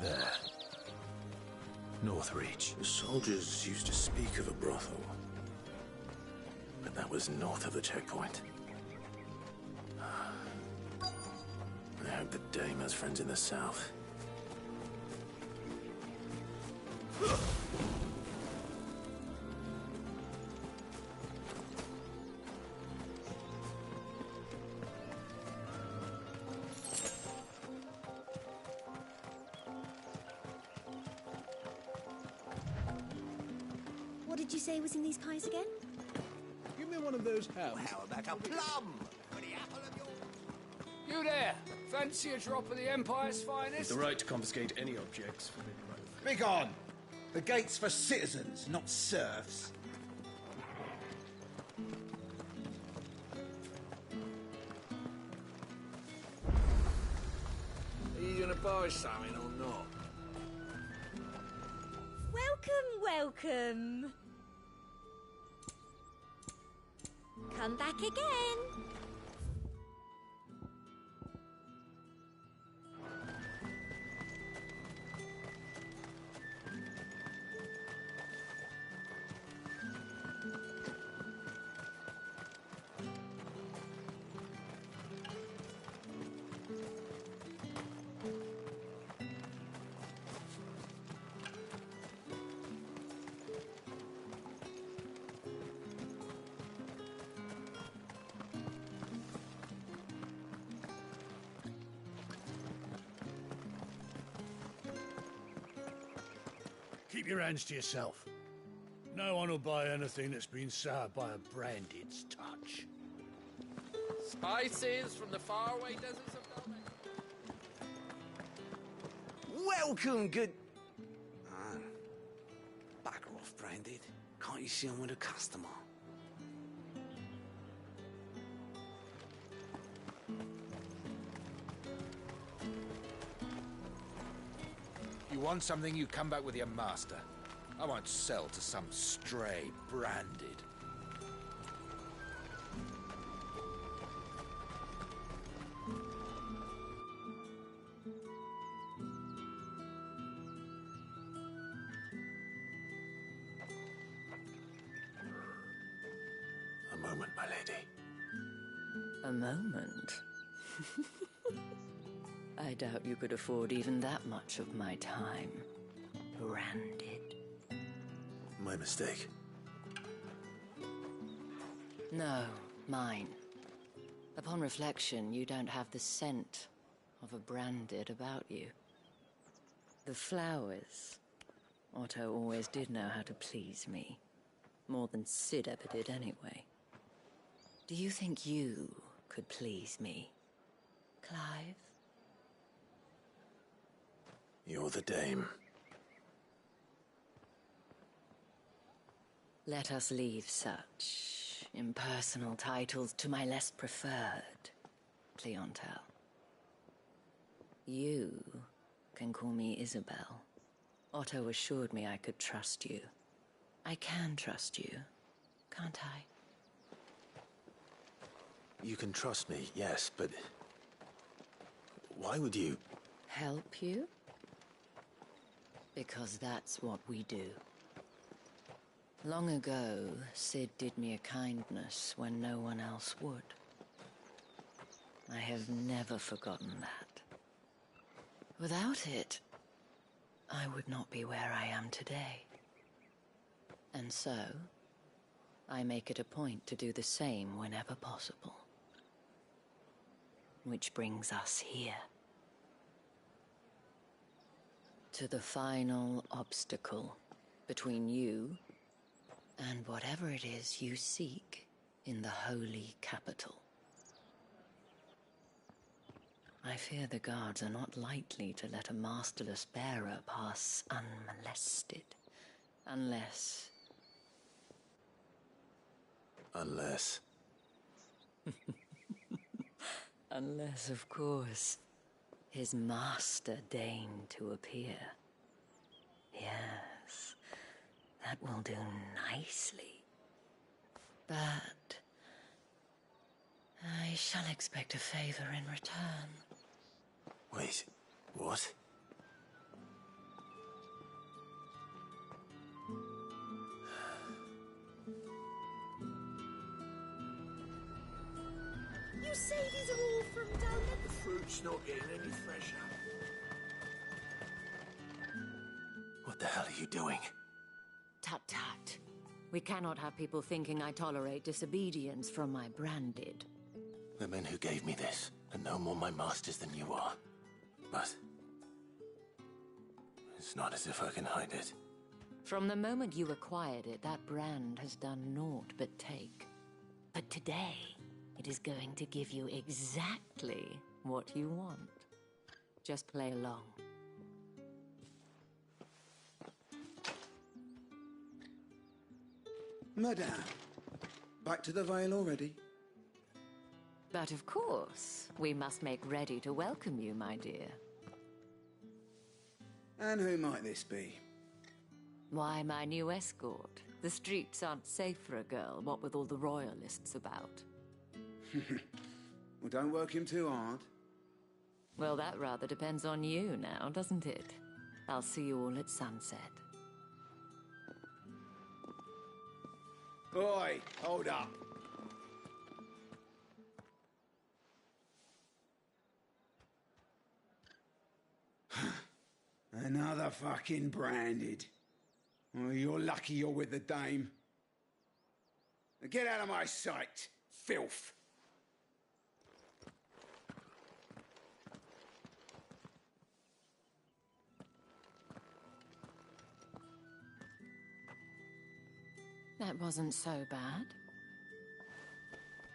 There. Northreach. The soldiers used to speak of a brothel. But that was north of the checkpoint. I hope the dame has friends in the south. What did you say was in these pies again? Give me one of those hams. How about a plum? For the apple of your... You there! Fancy a drop of the Empire's finest? The right to confiscate any objects forbidden by... Begone! The gate's for citizens, not serfs. Are you gonna buy something or not? Welcome, welcome. Come back again. Keep your hands to yourself. No one will buy anything that's been soured by a branded's touch. Spices from the faraway deserts of Dalmatia. Welcome, good... Bugger off, Branded. Can't you see I'm with a customer? You want something, you come back with your master. I won't sell to some stray branded. A moment, my lady. A moment? I doubt you could afford even that much of my time. Branded. My mistake. No, mine. Upon reflection, you don't have the scent of a branded about you. The flowers. Otto always did know how to please me. More than Sid ever did anyway. Do you think you could please me, Clive? You're the dame. Let us leave such impersonal titles to my less preferred clientele. You can call me Isabel. Otto assured me I could trust you. I can trust you, can't I? You can trust me, yes, but... why would you... Help you? Because that's what we do. Long ago, Sid did me a kindness when no one else would. I have never forgotten that. Without it, I would not be where I am today. And so, I make it a point to do the same whenever possible. Which brings us here. To the final obstacle between you and whatever it is you seek in the holy capital. I fear the guards are not likely to let a masterless bearer pass unmolested, unless... Unless... Unless, of course, his master deigned to appear. Yes, that will do nicely. But I shall expect a favor in return. Wait, what? you say these are all from down at The fruit's not getting any fresher. What the hell are you doing? Tut tut. We cannot have people thinking I tolerate disobedience from my branded. The men who gave me this are no more my masters than you are. But it's not as if I can hide it. From the moment you acquired it, that brand has done naught but take. But today, it is going to give you exactly what you want. Just play along. Madame, back to the Vale already? But of course, we must make ready to welcome you, my dear. And who might this be? Why, my new escort. The streets aren't safe for a girl, what with all the royalists about. Well, don't work him too hard. Well, that rather depends on you now, doesn't it? I'll see you all at sunset. Oi, hold up. Another fucking branded. Oh, you're lucky you're with the dame. Now get out of my sight, filth. That wasn't so bad.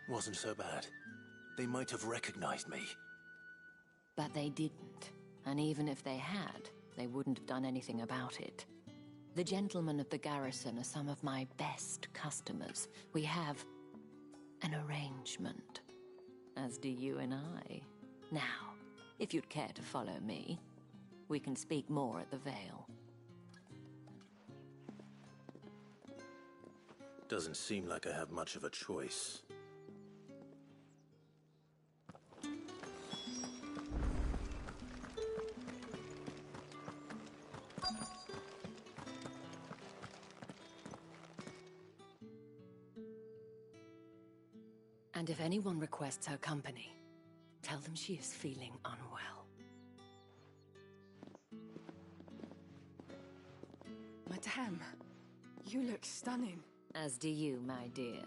Wasn't so bad. They might have recognized me. But they didn't. And even if they had, they wouldn't have done anything about it. The gentlemen of the garrison are some of my best customers. We have an arrangement, as do you and I. Now, if you'd care to follow me, we can speak more at the Vale. Doesn't seem like I have much of a choice. And if anyone requests her company, tell them she is feeling unwell. Madame, you look stunning. As do you, my dear.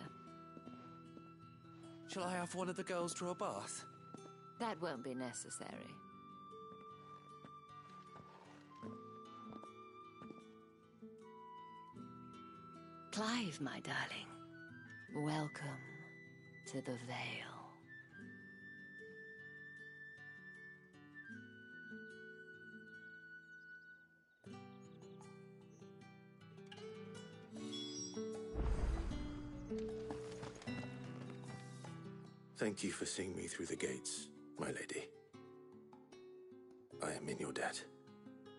Shall I have one of the girls draw a bath? That won't be necessary. Clive, my darling. Welcome to the Vale. Thank you for seeing me through the gates, my lady. I am in your debt.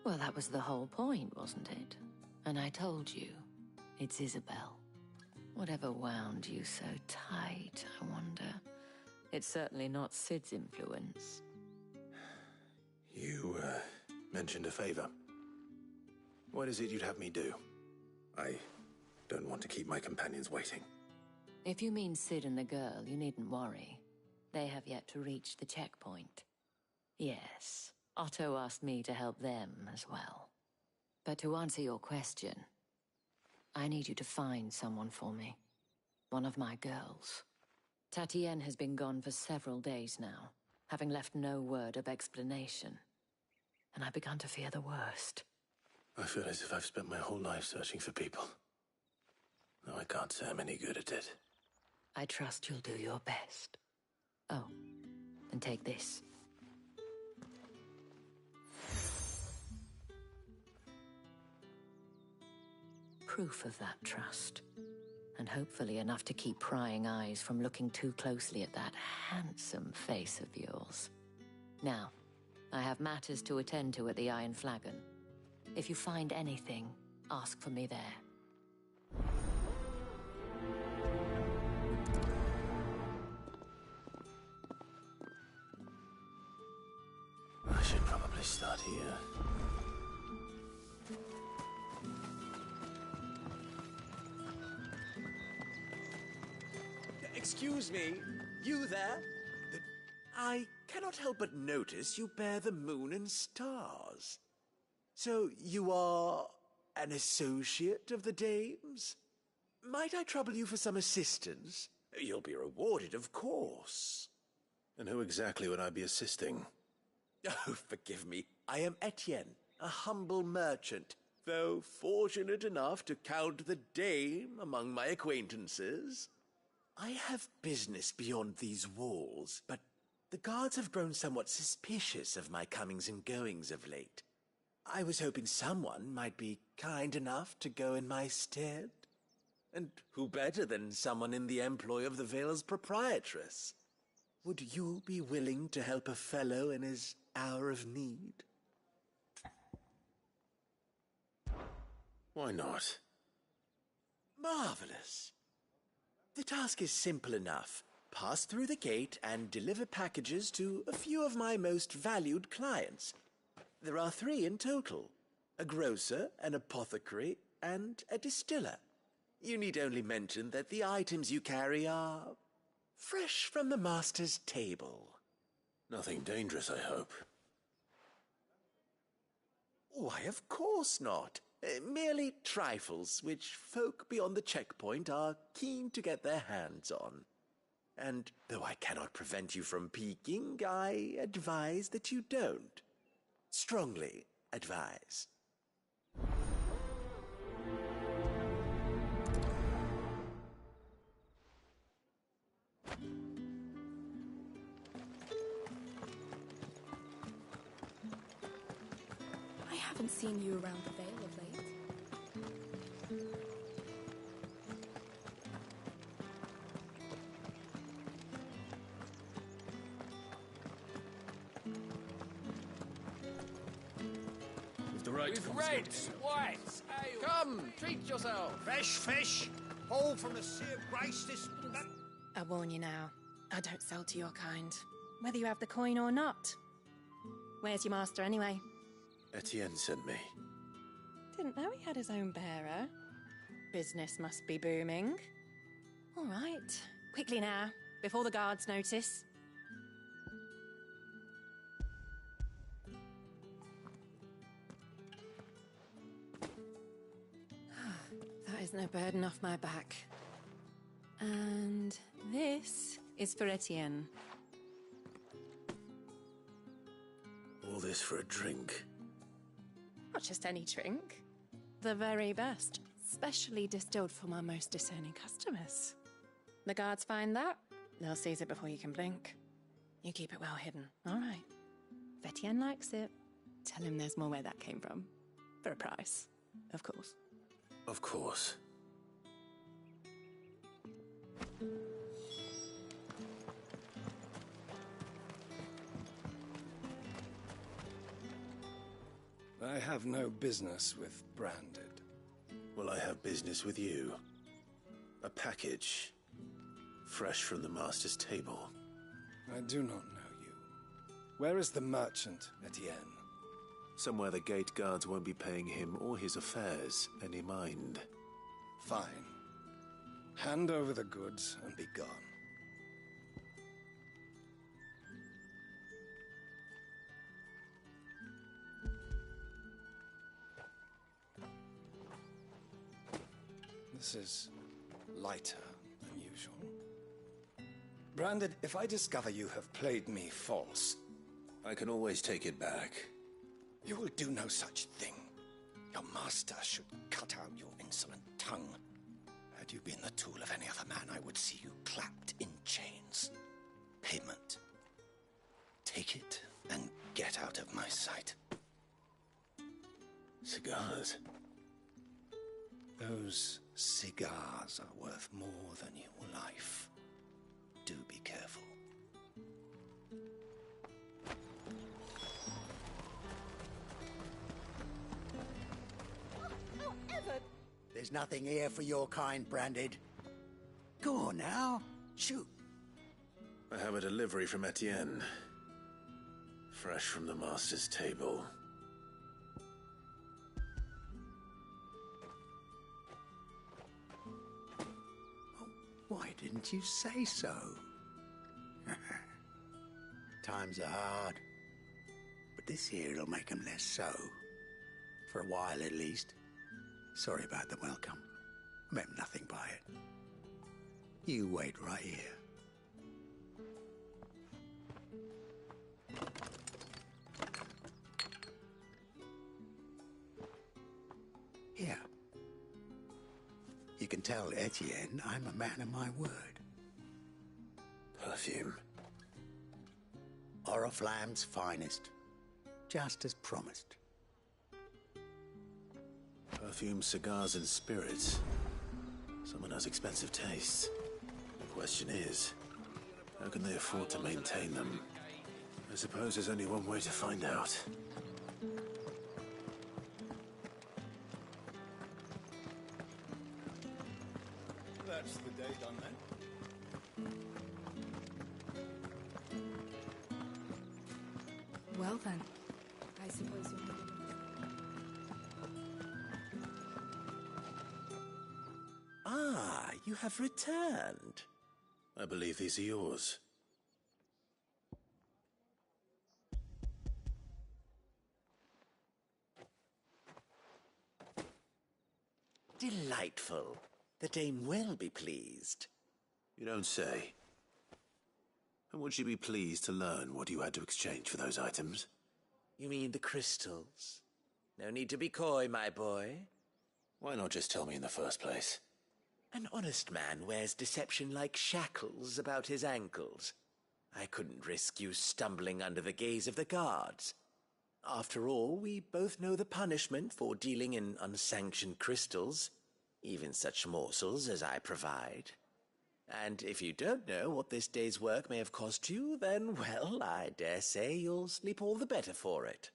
Well, that was the whole point, wasn't it? And I told you, it's Isabel. Whatever wound you so tight, I wonder. It's certainly not Sid's influence. You, mentioned a favor. What is it you'd have me do? I don't want to keep my companions waiting. If you mean Sid and the girl, you needn't worry. They have yet to reach the checkpoint. Yes, Otto asked me to help them as well. But to answer your question, I need you to find someone for me. One of my girls. Tatienne has been gone for several days now, having left no word of explanation. And I've begun to fear the worst. I feel as if I've spent my whole life searching for people. Though I can't say I'm any good at it. I trust you'll do your best. Oh, and take this. Proof of that trust. And hopefully enough to keep prying eyes from looking too closely at that handsome face of yours. Now, I have matters to attend to at the Iron Flagon. If you find anything, ask for me there. I should probably start here. Excuse me, you there? I cannot help but notice you bear the moon and stars. So you are an associate of the dame's? Might I trouble you for some assistance? You'll be rewarded, of course. And who exactly would I be assisting? Oh, forgive me. I am Etienne, a humble merchant, though fortunate enough to count the dame among my acquaintances. I have business beyond these walls, but the guards have grown somewhat suspicious of my comings and goings of late. I was hoping someone might be kind enough to go in my stead. And who better than someone in the employ of the Vale's proprietress? Would you be willing to help a fellow in his hour of need? Why not? Marvelous. The task is simple enough. Pass through the gate and deliver packages to a few of my most valued clients. There are 3 in total: a grocer, an apothecary, and a distiller. You need only mention that the items you carry are fresh from the master's table. Nothing dangerous, I hope. Why, of course not. Merely trifles which folk beyond the checkpoint are keen to get their hands on. And though I cannot prevent you from peeking, I advise that you don't. Strongly advise. I haven't seen you around the Vale of late. With the right With confiscate red, white, ale. Come, treat yourself. Fresh fish, all from the Sea of Grace this... I warn you now, I don't sell to your kind, whether you have the coin or not. Where's your master anyway? Etienne sent me. Didn't know he had his own bearer. Business must be booming. All right, quickly now, before the guards notice. That is no burden off my back. And this is for Etienne. All this for a drink. Not just any drink. The very best. Specially distilled for my most discerning customers. The guards find that, they'll seize it before you can blink. You keep it well hidden, all right? If Etienne likes it, tell him there's more where that came from. For a price, of course. Of course. I have no business with Branded. Well, I have business with you. A package. Fresh from the master's table. I do not know you. Where is the merchant, Etienne? Somewhere the gate guards won't be paying him or his affairs any mind. Fine. Hand over the goods and be gone. This is lighter than usual. Branded, if I discover you have played me false... I can always take it back. You will do no such thing. Your master should cut out your insolent tongue. Had you been the tool of any other man, I would see you clapped in chains. Payment. Take it and get out of my sight. Cigars? Those cigars are worth more than your life. Do be careful. There's nothing here for your kind, Branded. Go on now, shoot. I have a delivery from Etienne. Fresh from the master's table. Why didn't you say so? times are hard. But this here'll make 'em less so. For a while, at least. Sorry about the welcome. I meant nothing by it. You wait right here. Here. You can tell Etienne I'm a man of my word. Perfume. Oriflamme's finest. Just as promised. Perfume, cigars, and spirits. Someone has expensive tastes. The question is, how can they afford to maintain them? I suppose there's only one way to find out. That's the day done then. Well then, I suppose you're not... Ah, you have returned. I believe these are yours. Delightful. The dame will be pleased. You don't say. And would she be pleased to learn what you had to exchange for those items? You mean the crystals? No need to be coy, my boy. Why not just tell me in the first place? An honest man wears deception like shackles about his ankles. I couldn't risk you stumbling under the gaze of the guards. After all, we both know the punishment for dealing in unsanctioned crystals, even such morsels as I provide. And if you don't know what this day's work may have cost you, then, well, I dare say you'll sleep all the better for it.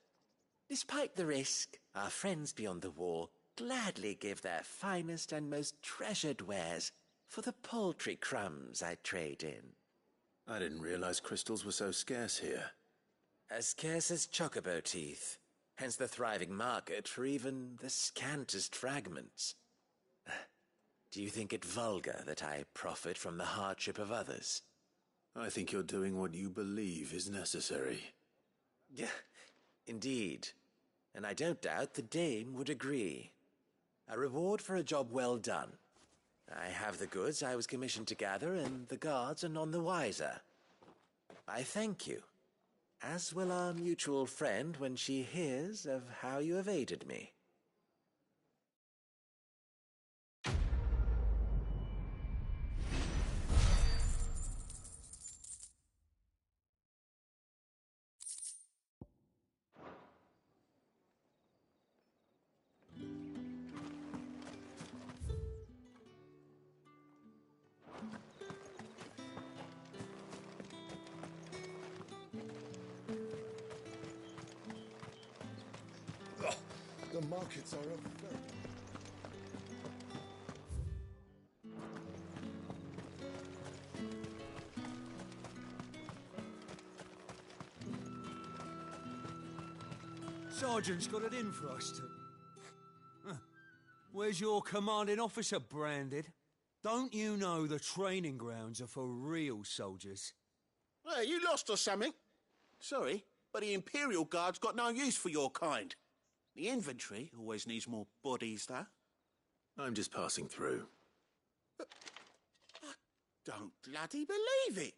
Despite the risk, our friends beyond the wall gladly give their finest and most treasured wares for the paltry crumbs I trade in. I didn't realize crystals were so scarce here. As scarce as chocobo teeth, hence the thriving market for even the scantest fragments. Do you think it vulgar that I profit from the hardship of others? I think you're doing what you believe is necessary. Yeah, indeed. And I don't doubt the dame would agree. A reward for a job well done. I have the goods I was commissioned to gather, and the guards are none the wiser. I thank you, as will our mutual friend when she hears of how you have aided me. The markets are a very... Sergeant's got it in for us to... Huh. Where's your commanding officer, Branded? Don't you know the training grounds are for real soldiers? Hey, you lost or something? Sorry, but the Imperial Guard's got no use for your kind. The infantry always needs more bodies, though. I'm just passing through. But I don't bloody believe it.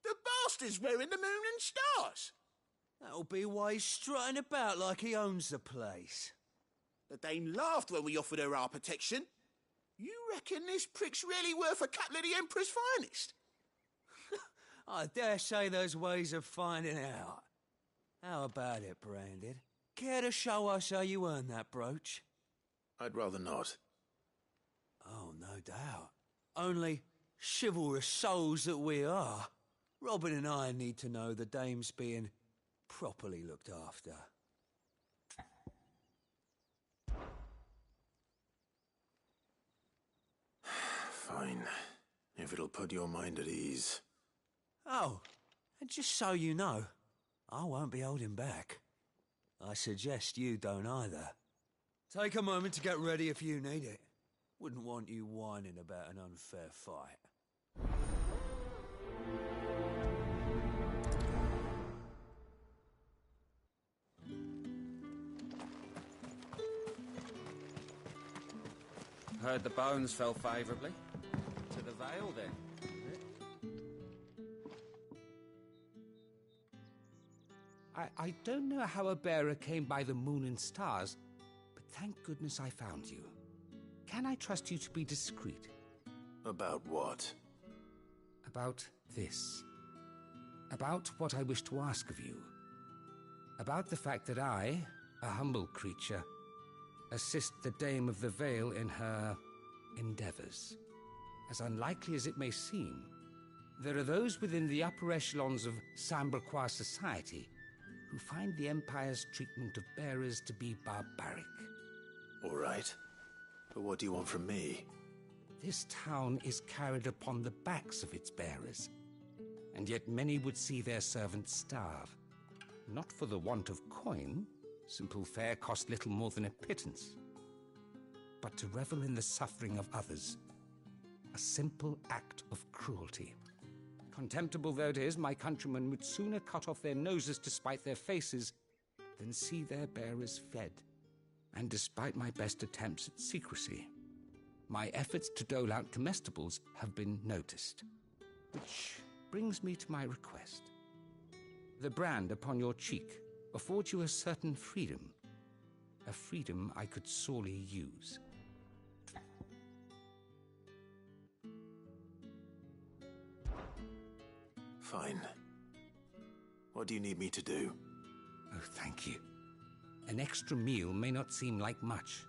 The bastard's wearing the moon and stars. That'll be why he's strutting about like he owns the place. The dame laughed when we offered her our protection. You reckon this prick's really worth a couple of the Emperor's finest? I dare say there's ways of finding out. How about it, Branded? Care to show us how you earned that brooch? I'd rather not. Oh, no doubt. Only chivalrous souls that we are, Robin and I need to know the dame's being properly looked after. Fine. If it'll put your mind at ease. Oh, and just so you know, I won't be holding back. I suggest you don't either. Take a moment to get ready if you need it. Wouldn't want you whining about an unfair fight. Heard the bones fell favourably. To the Vale, then. I don't know how a bearer came by the moon and stars, but thank goodness I found you. Can I trust you to be discreet? About what? About this. About what I wish to ask of you. About the fact that I, a humble creature, assist the Dame of the Vale in her endeavors. As unlikely as it may seem, there are those within the upper echelons of Samberquois society who find the Empire's treatment of bearers to be barbaric. All right. But what do you want from me? This town is carried upon the backs of its bearers, and yet many would see their servants starve. Not for the want of coin, simple fare cost little more than a pittance, but to revel in the suffering of others, a simple act of cruelty. Contemptible though it is, my countrymen would sooner cut off their noses to spite their faces than see their bearers fed. And despite my best attempts at secrecy, my efforts to dole out comestibles have been noticed. Which brings me to my request. The brand upon your cheek affords you a certain freedom, a freedom I could sorely use. Fine. What do you need me to do? Oh, thank you. An extra meal may not seem like much,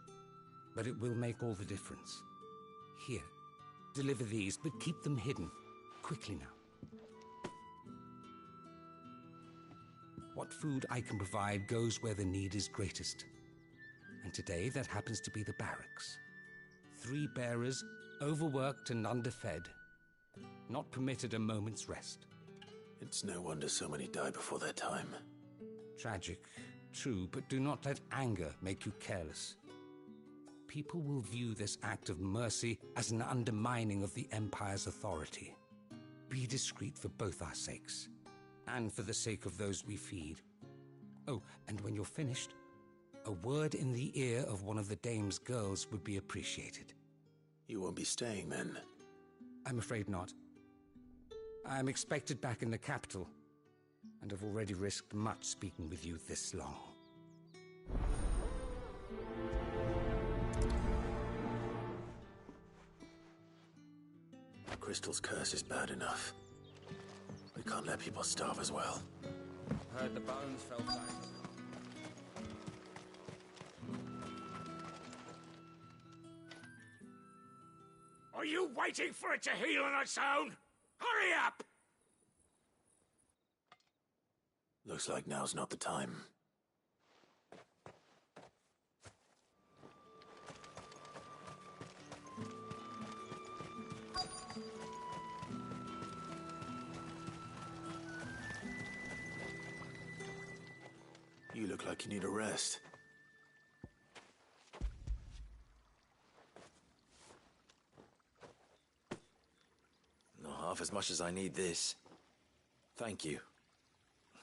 but it will make all the difference. Here, deliver these, but keep them hidden. Quickly now. What food I can provide goes where the need is greatest. And today, that happens to be the barracks. 3 bearers, overworked and underfed, not permitted a moment's rest. It's no wonder so many die before their time. Tragic, true, but do not let anger make you careless. People will view this act of mercy as an undermining of the Empire's authority. Be discreet for both our sakes, and for the sake of those we feed. Oh, and when you're finished, a word in the ear of one of the Dame's girls would be appreciated. You won't be staying then? I'm afraid not. I'm expected back in the capital, and have already risked much speaking with you this long. Crystal's curse is bad enough. We can't let people starve as well. Heard the bones fell favourably. Are you waiting for it to heal on its own? Hurry up! Looks like now's not the time. You look like you need a rest. Not half as much as I need this. Thank you.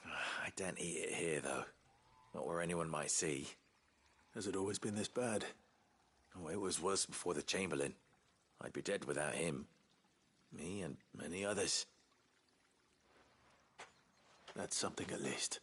I daren't eat it here, though. Not where anyone might see. Has it always been this bad? Oh, it was worse before the Chamberlain. I'd be dead without him. Me and many others. That's something at least.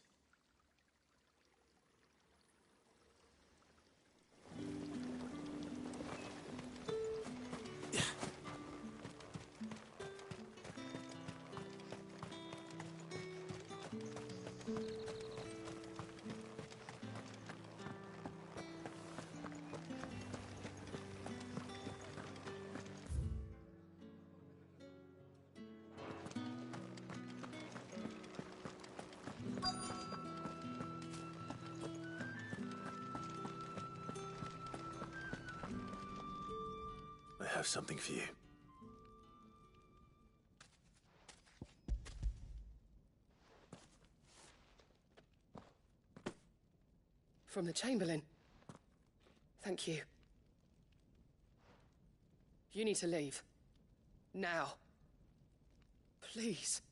I have something for you. From the Chamberlain. Thank you. You need to leave. Now. Please.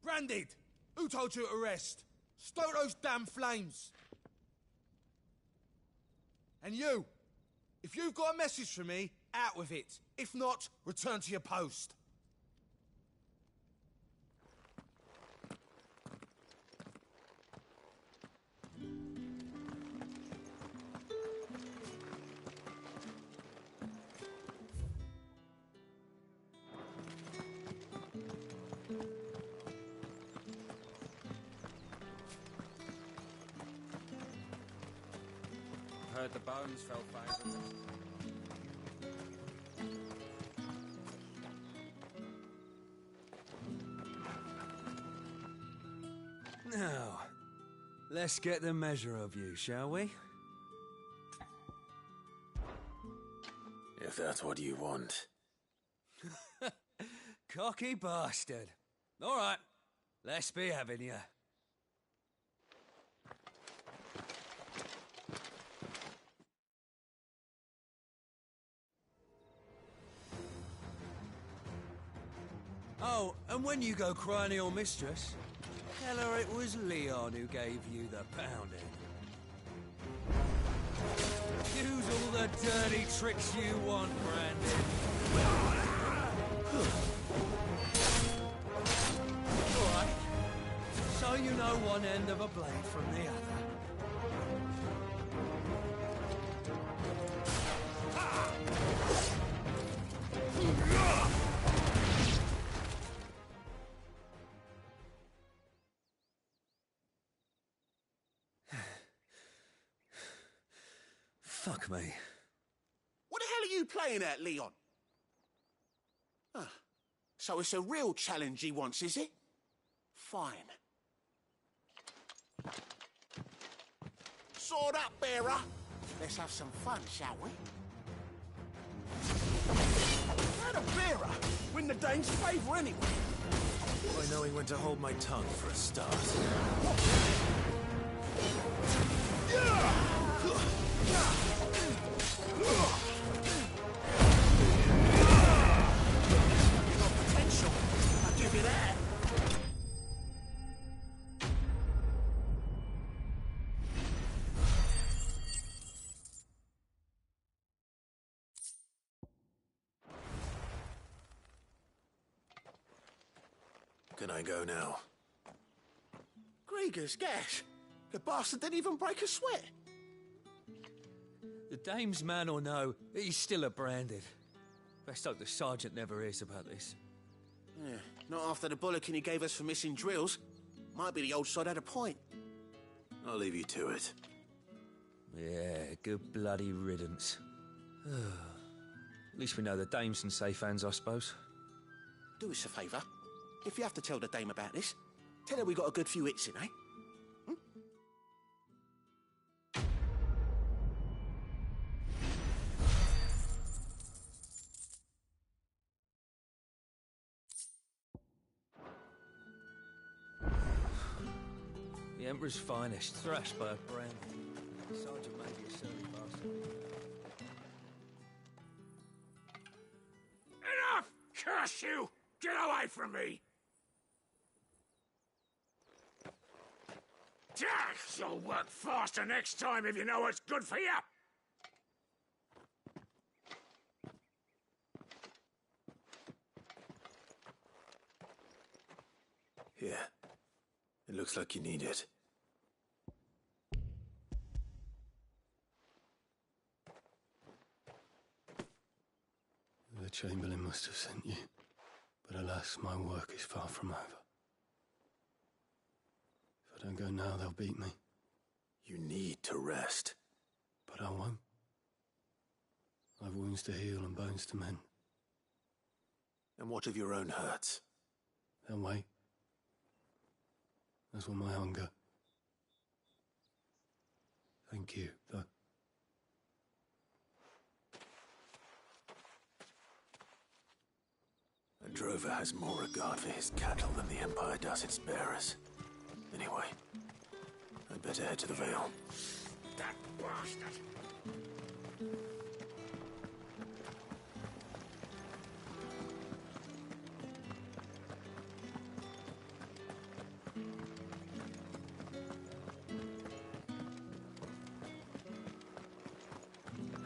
Branded! Who told you to rest? Stoke those damn flames! And you! If you've got a message for me, out with it. If not, return to your post. Heard the bones fell favourably. Now, let's get the measure of you, shall we? If that's what you want. Cocky bastard. All right, let's be having you. Oh, and when you go crying to your mistress, tell her it was Leon who gave you the pounding. Use all the dirty tricks you want, Brandon. All right, so you know one end of a blade from the other. Fuck me. What the hell are you playing at, Leon? Ah, so it's a real challenge he wants, is it? Fine. Sword up, bearer. Let's have some fun, shall we? How'd a bearer win the Dane's favour anyway? By knowing when to hold my tongue for a start. Potential, I'll give you that. Can I go now? Grieger's gas. The bastard didn't even break a sweat. The dame's man or no, he's still a branded. Best hope the sergeant never hears about this. Yeah, not after the bollocking he gave us for missing drills. Might be the old sod had a point. I'll leave you to it. Yeah, good bloody riddance. At least we know the dame's in safe hands, I suppose. Do us a favour. If you have to tell the dame about this, tell her we got a good few hits in, eh? The Emperor's finest, thrashed by a brand. Sergeant may be a surly bastard. Enough! Curse you! Get away from me! You'll work faster next time if you know what's good for you! Here. It looks like you need it. The Chamberlain must have sent you, but alas, my work is far from over. If I don't go now, they'll beat me. You need to rest. But I won't. I've wounds to heal and bones to mend. And what of your own hurts? They'll wait. As will my hunger. Thank you, though. A drover has more regard for his cattle than the Empire does its bearers. Anyway, I'd better head to the Vale. That bastard!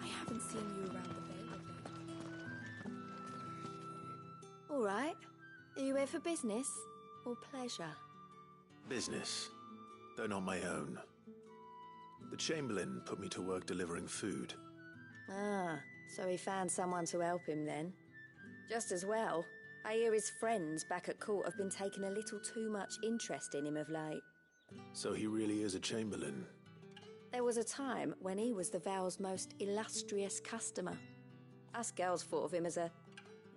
I haven't seen right. Are you here for business or pleasure? Business, though not my own. The Chamberlain put me to work delivering food. Ah, so he found someone to help him then. Just as well. I hear his friends back at court have been taking a little too much interest in him of late. So he really is a Chamberlain. There was a time when he was the Vale's most illustrious customer. Us girls thought of him as a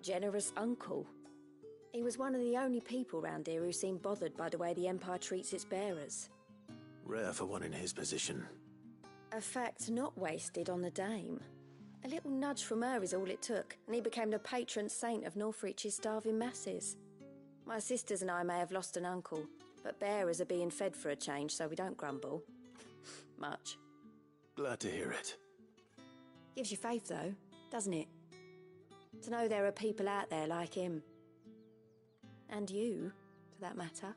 generous uncle. He was one of the only people round here who seemed bothered by the way the Empire treats its bearers. Rare for one in his position. A fact not wasted on the Dame. A little nudge from her is all it took, and he became the patron saint of Northreach's starving masses. My sisters and I may have lost an uncle, but bearers are being fed for a change, so we don't grumble. Much. Glad to hear it. Gives you faith, though, doesn't it? To know there are people out there like him. And you, for that matter.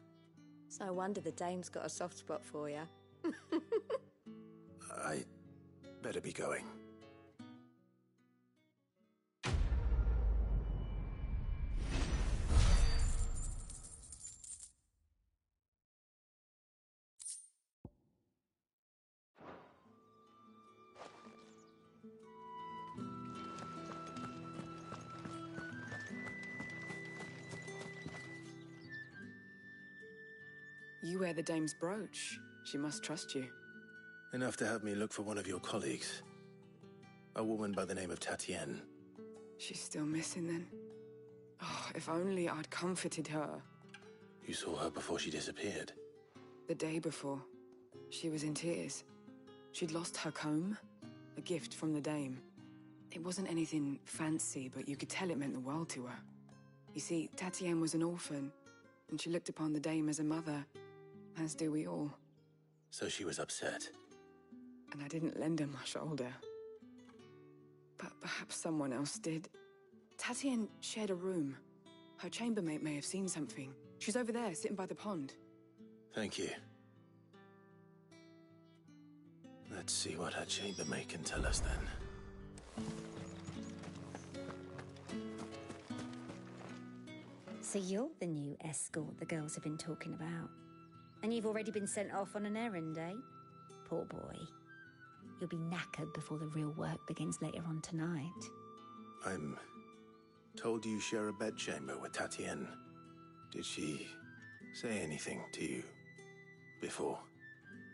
It's no wonder the Dame's got a soft spot for you. I better be going. You wear the Dame's brooch. She must trust you. Enough to have me look for one of your colleagues. A woman by the name of Tatienne. She's still missing then. Oh, if only I'd comforted her. You saw her before she disappeared? The day before. She was in tears. She'd lost her comb, a gift from the Dame. It wasn't anything fancy, but you could tell it meant the world to her. You see, Tatienne was an orphan, and she looked upon the Dame as a mother, as do we all. So she was upset. And I didn't lend her my shoulder. But perhaps someone else did. Tatienne shared a room. Her chambermaid may have seen something. She's over there, sitting by the pond. Thank you. Let's see what her chambermaid can tell us then. So you're the new escort the girls have been talking about. And you've already been sent off on an errand, eh? Poor boy. You'll be knackered before the real work begins later on tonight. I'm told you share a bedchamber with Tatienne. Did she say anything to you before?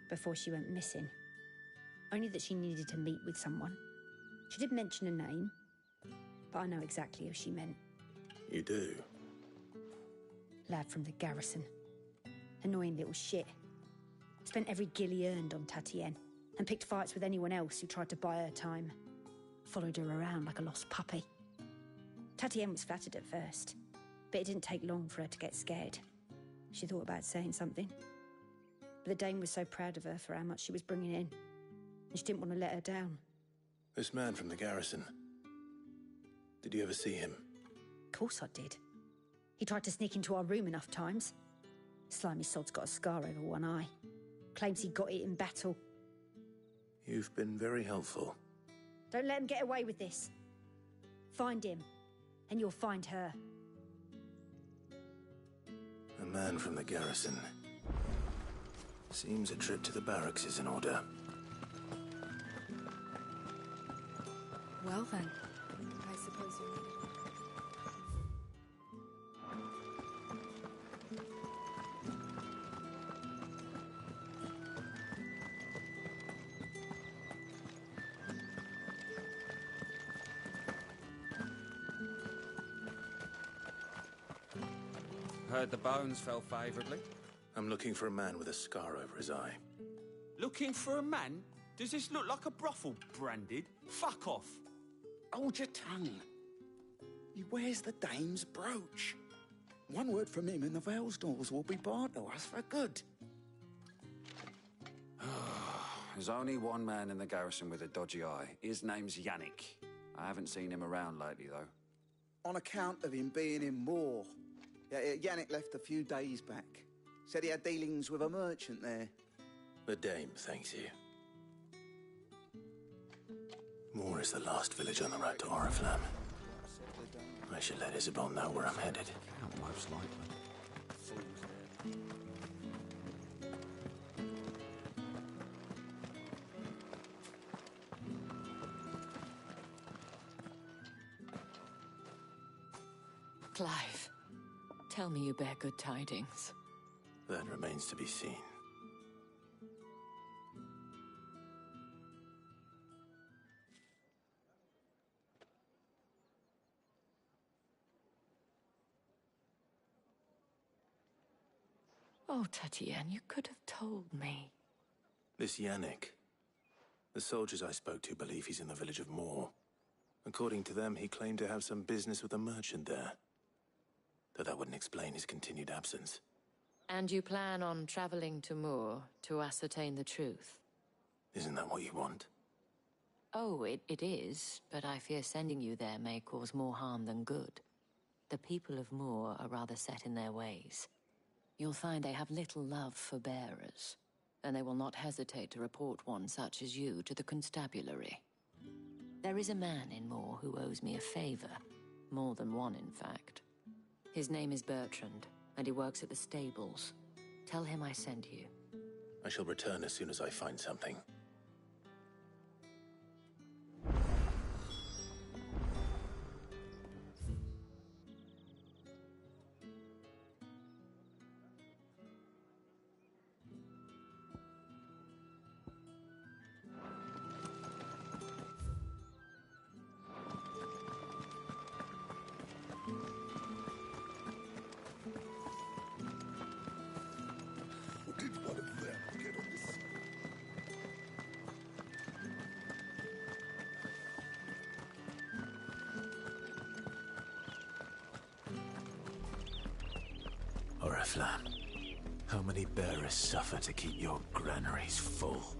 Before she went missing. Only that she needed to meet with someone. She did mention a name, but I know exactly who she meant. You do? Lad from the garrison. Annoying little shit. Spent every guil he earned on Tatienne, and picked fights with anyone else who tried to buy her time. Followed her around like a lost puppy. Tatienne was flattered at first, but it didn't take long for her to get scared. She thought about saying something. But the Dame was so proud of her for how much she was bringing in, and she didn't want to let her down. This man from the garrison. Did you ever see him? Of course I did. He tried to sneak into our room enough times. Slimy sod's got a scar over one eye. Claims he got it in battle. You've been very helpful. Don't let him get away with this. Find him, and you'll find her. A man from the garrison. Seems a trip to the barracks is in order. Well then, I suppose you need it. Heard the bones fell favourably. I'm looking for a man with a scar over his eye. Looking for a man? Does this look like a brothel, Branded? Fuck off. Hold your tongue. He wears the Dame's brooch. One word from him and the Vale's doors will be barred to us for good. There's only one man in the garrison with a dodgy eye. His name's Yannick. I haven't seen him around lately, though. On account of him being in war. Yannick left a few days back. Said he had dealings with a merchant there. The Dame thanks you. Moor is the last village on the road to Oriflamme. I should let Isabel know where I'm headed. Most likely. Clive, tell me you bear good tidings. That remains to be seen. Oh, Tatienne, you could have told me. This Yannick. The soldiers I spoke to believe he's in the village of Moor. According to them, he claimed to have some business with a merchant there. Though that wouldn't explain his continued absence. And you plan on traveling to Moor to ascertain the truth? Isn't that what you want? Oh, it is, but I fear sending you there may cause more harm than good. The people of Moor are rather set in their ways. You'll find they have little love for bearers, and they will not hesitate to report one such as you to the constabulary. There is a man in Moor who owes me a favor. More than one, in fact. His name is Bertrand, and he works at the stables. Tell him I sent you. I shall return as soon as I find something. Oriflamme, how many bearers suffer to keep your granaries full?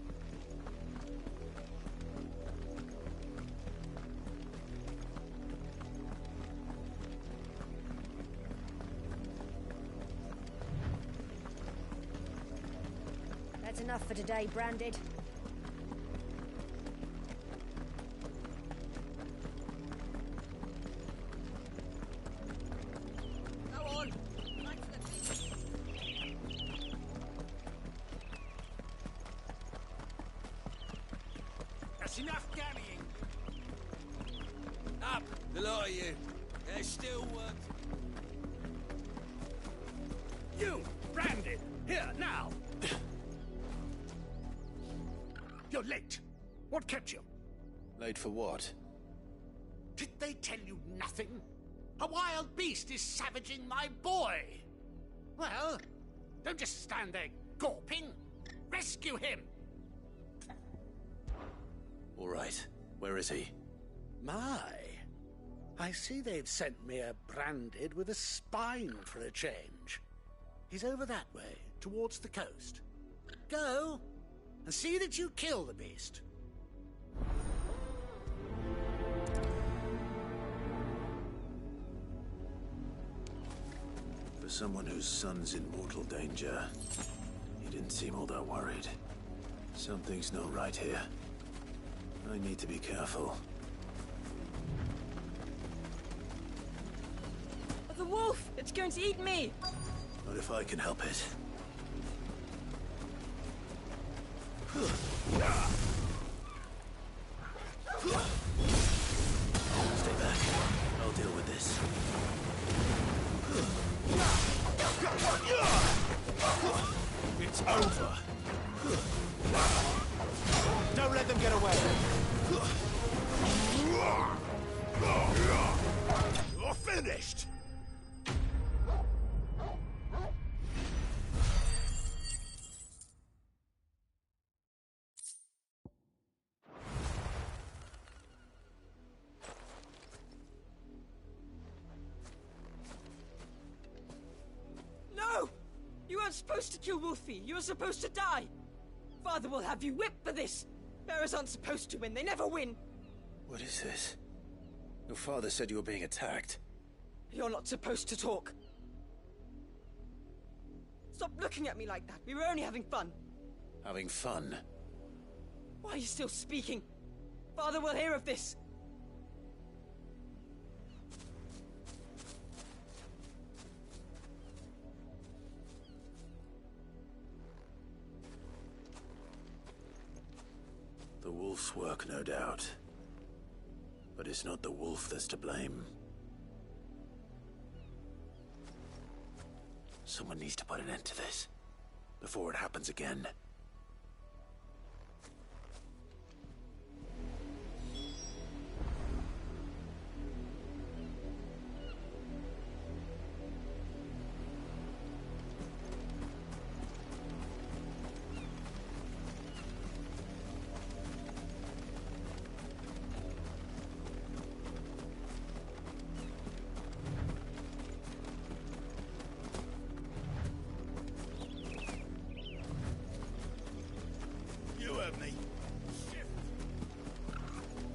That's enough for today, Branded. Enough carrying. Up, the lot of you. There's still work. You, Branded, here, now. You're late. What kept you? Late for what? Did they tell you nothing? A wild beast is savaging my boy. Well, don't just stand there gawping. Rescue him. All right. Where is he? My. I see they've sent me a Branded with a spine for a change. He's over that way, towards the coast. Go, and see that you kill the beast. For someone whose son's in mortal danger, he didn't seem all that worried. Something's not right here. I need to be careful. The wolf! It's going to eat me! Not if I can help it. Stay back. I'll deal with this. It's over. Don't let them get away. You're finished. No! You weren't supposed to kill Wolfie. You were supposed to die. Father will have you whipped for this. Bearers aren't supposed to win. They never win. What is this? Your father said you were being attacked. You're not supposed to talk. Stop looking at me like that. We were only having fun. Having fun? Why are you still speaking? Father will hear of this. wolf's work, no doubt. But it's not the wolf that's to blame. Someone needs to put an end to this, before it happens again.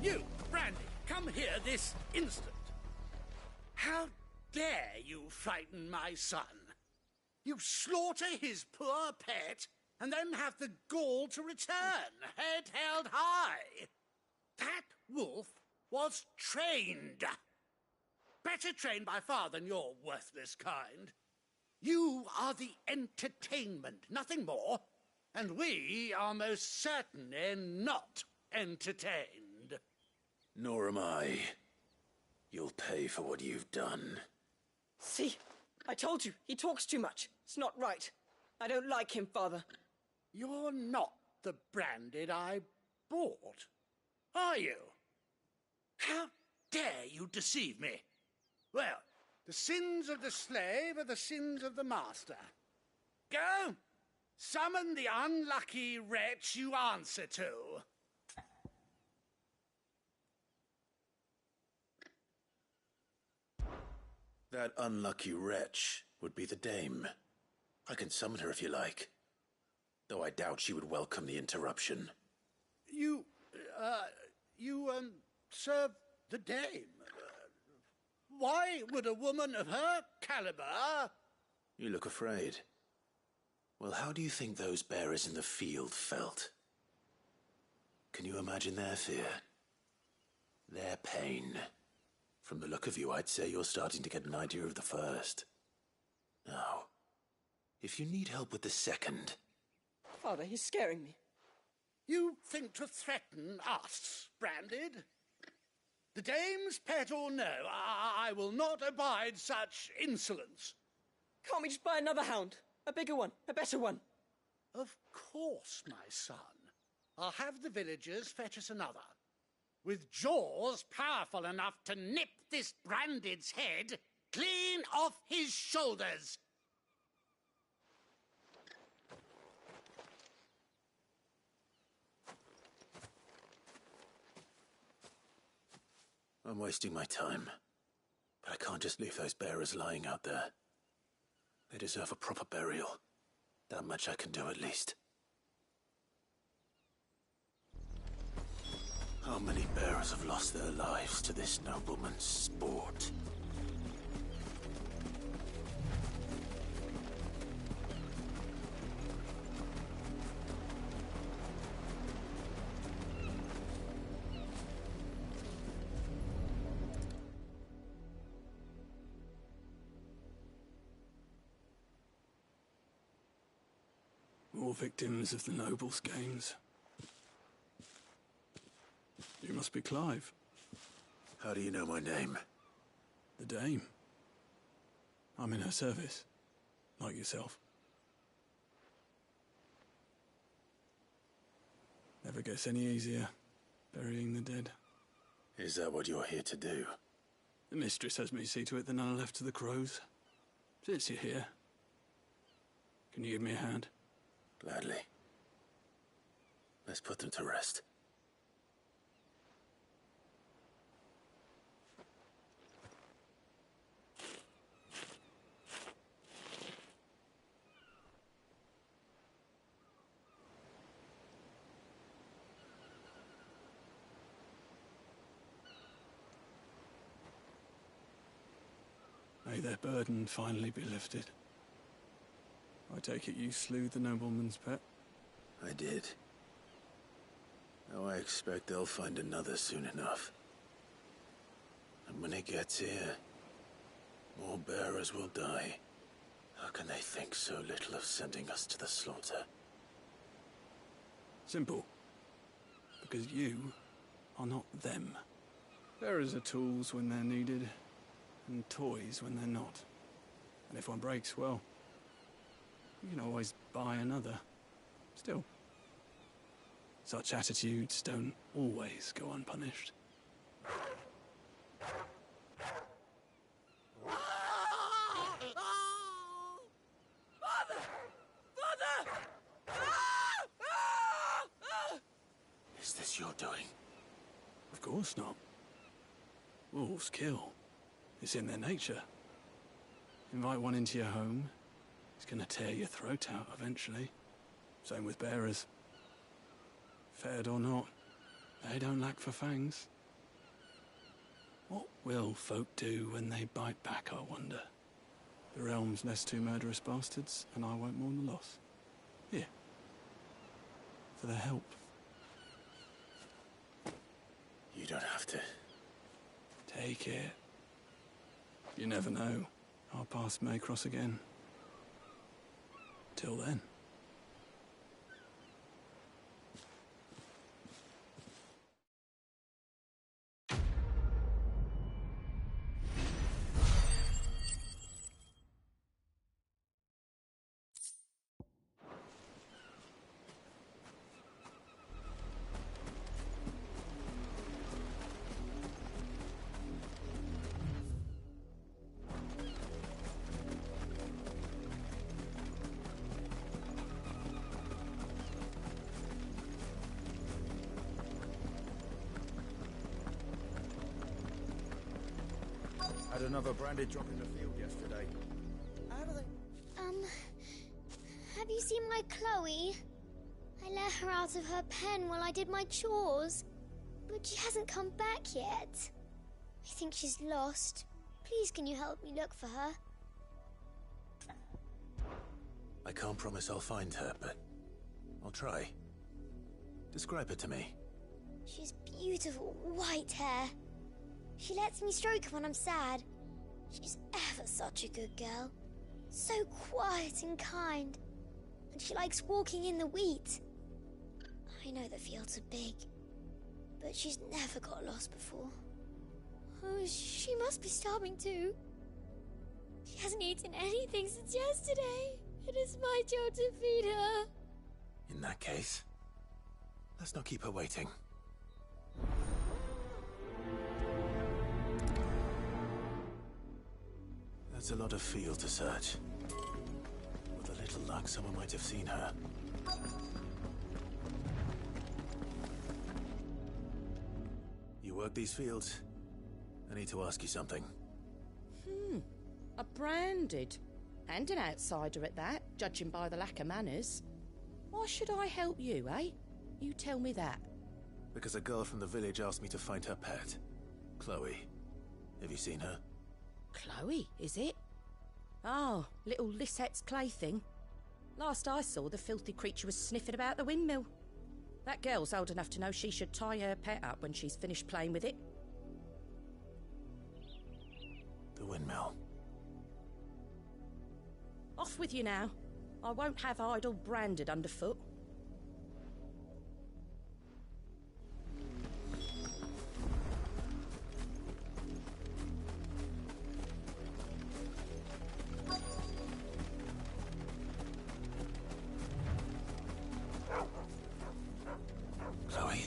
You, Brandy, come here this instant. How dare you frighten my son? You slaughter his poor pet, and then have the gall to return, head held high. That wolf was trained. Better trained by far than your worthless kind. You are the entertainment, nothing more. And we are most certainly not entertained. Nor am I. You'll pay for what you've done. See? I told you, he talks too much. It's not right. I don't like him, Father. You're not the Branded I bought, are you? How dare you deceive me? Well, the sins of the slave are the sins of the master. Go! Summon the unlucky wretch you answer to. That unlucky wretch would be the dame. I can summon her if you like. Though I doubt she would welcome the interruption. You serve the dame. Why would a woman of her caliber... You look afraid. Well, how do you think those bearers in the field felt? Can you imagine their fear? Their pain? From the look of you, I'd say you're starting to get an idea of the first. Now, if you need help with the second... Father, he's scaring me. You think to threaten us, Branded? The dame's pet or no, I will not abide such insolence. Can't we just buy another hound? A bigger one, a better one. Of course, my son. I'll have the villagers fetch us another. With jaws powerful enough to nip this Branded's head clean off his shoulders. I'm wasting my time. But I can't just leave those bearers lying out there. They deserve a proper burial. That much I can do at least. How many bearers have lost their lives to this nobleman's sport? More victims of the nobles' games. You must be Clive. How do you know my name? The Dame. I'm in her service, like yourself. Never gets any easier, burying the dead. Is that what you're here to do? The mistress has me see to it that none are left to the crows. Since you're here, can you give me a hand? Gladly. Let's put them to rest. May their burden finally be lifted. I take it you slew the nobleman's pet? I did. Now I expect they'll find another soon enough. And when it gets here, more bearers will die. How can they think so little of sending us to the slaughter? Simple. The Because you are not them. Bearers are tools when they're needed, and toys when they're not. And if one breaks, well, you can always buy another. Still, such attitudes don't always go unpunished. Is this your doing? Of course not. Wolves kill. It's in their nature. Invite one into your home, it's gonna tear your throat out eventually. Same with bearers. Fed or not, they don't lack for fangs. What will folk do when they bite back, I wonder? The realm's less two murderous bastards, and I won't mourn the loss. Here. For their help. You don't have to. Take it. You never know. Our paths may cross again. Till then. Had another branded drop in the field yesterday. How do they... Have you seen my Chloe? I let her out of her pen while I did my chores. But she hasn't come back yet. I think she's lost. Please, can you help me look for her? I can't promise I'll find her, but I'll try. Describe her to me. She's beautiful white hair. She lets me stroke her when I'm sad. She's ever such a good girl. So quiet and kind. And she likes walking in the wheat. I know the fields are big, but she's never got lost before. Oh, she must be starving too. She hasn't eaten anything since yesterday. It is my job to feed her. In that case, let's not keep her waiting. That's a lot of field to search. With a little luck, someone might have seen her. You work these fields? I need to ask you something. A branded. And an outsider at that, judging by the lack of manners. Why should I help you, eh? You tell me that. Because a girl from the village asked me to find her pet. Chloe. Have you seen her? Chloe, is it? Oh, little Lisette's plaything. Last I saw, the filthy creature was sniffing about the windmill. That girl's old enough to know she should tie her pet up when she's finished playing with it. The windmill. Off with you now. I won't have idle branded underfoot. Chloe?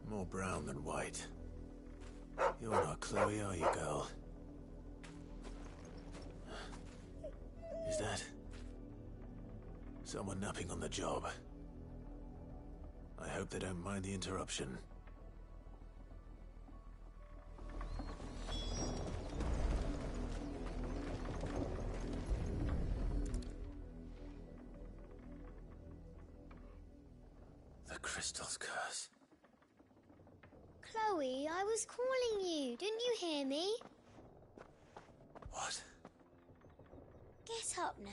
More brown than white. You're not Chloe, are you, girl? Is that someone napping on the job? I hope they don't mind the interruption. The crystal's curse. Chloe, I was calling you. Didn't you hear me? What? Get up now.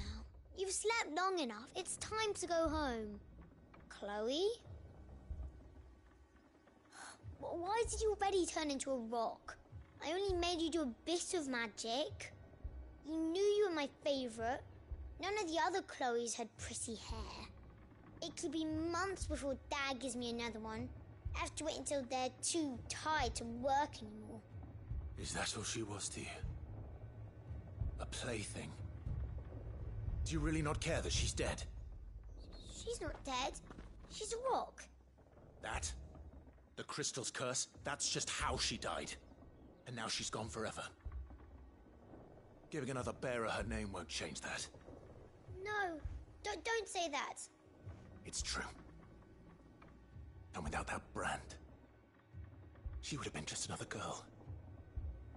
You've slept long enough. It's time to go home. Chloe? Why did you already turn into a rock? I only made you do a bit of magic. You knew you were my favourite. None of the other Chloes had pretty hair. It could be months before Dad gives me another one. I have to wait until they're too tired to work anymore. Is that all she was to you? A plaything? Do you really not care that she's dead? She's not dead. She's a rock. That? The crystal's curse? That's just how she died. And now she's gone forever. Giving another bearer her name won't change that. No, don't say that. It's true. And without that brand, she would have been just another girl.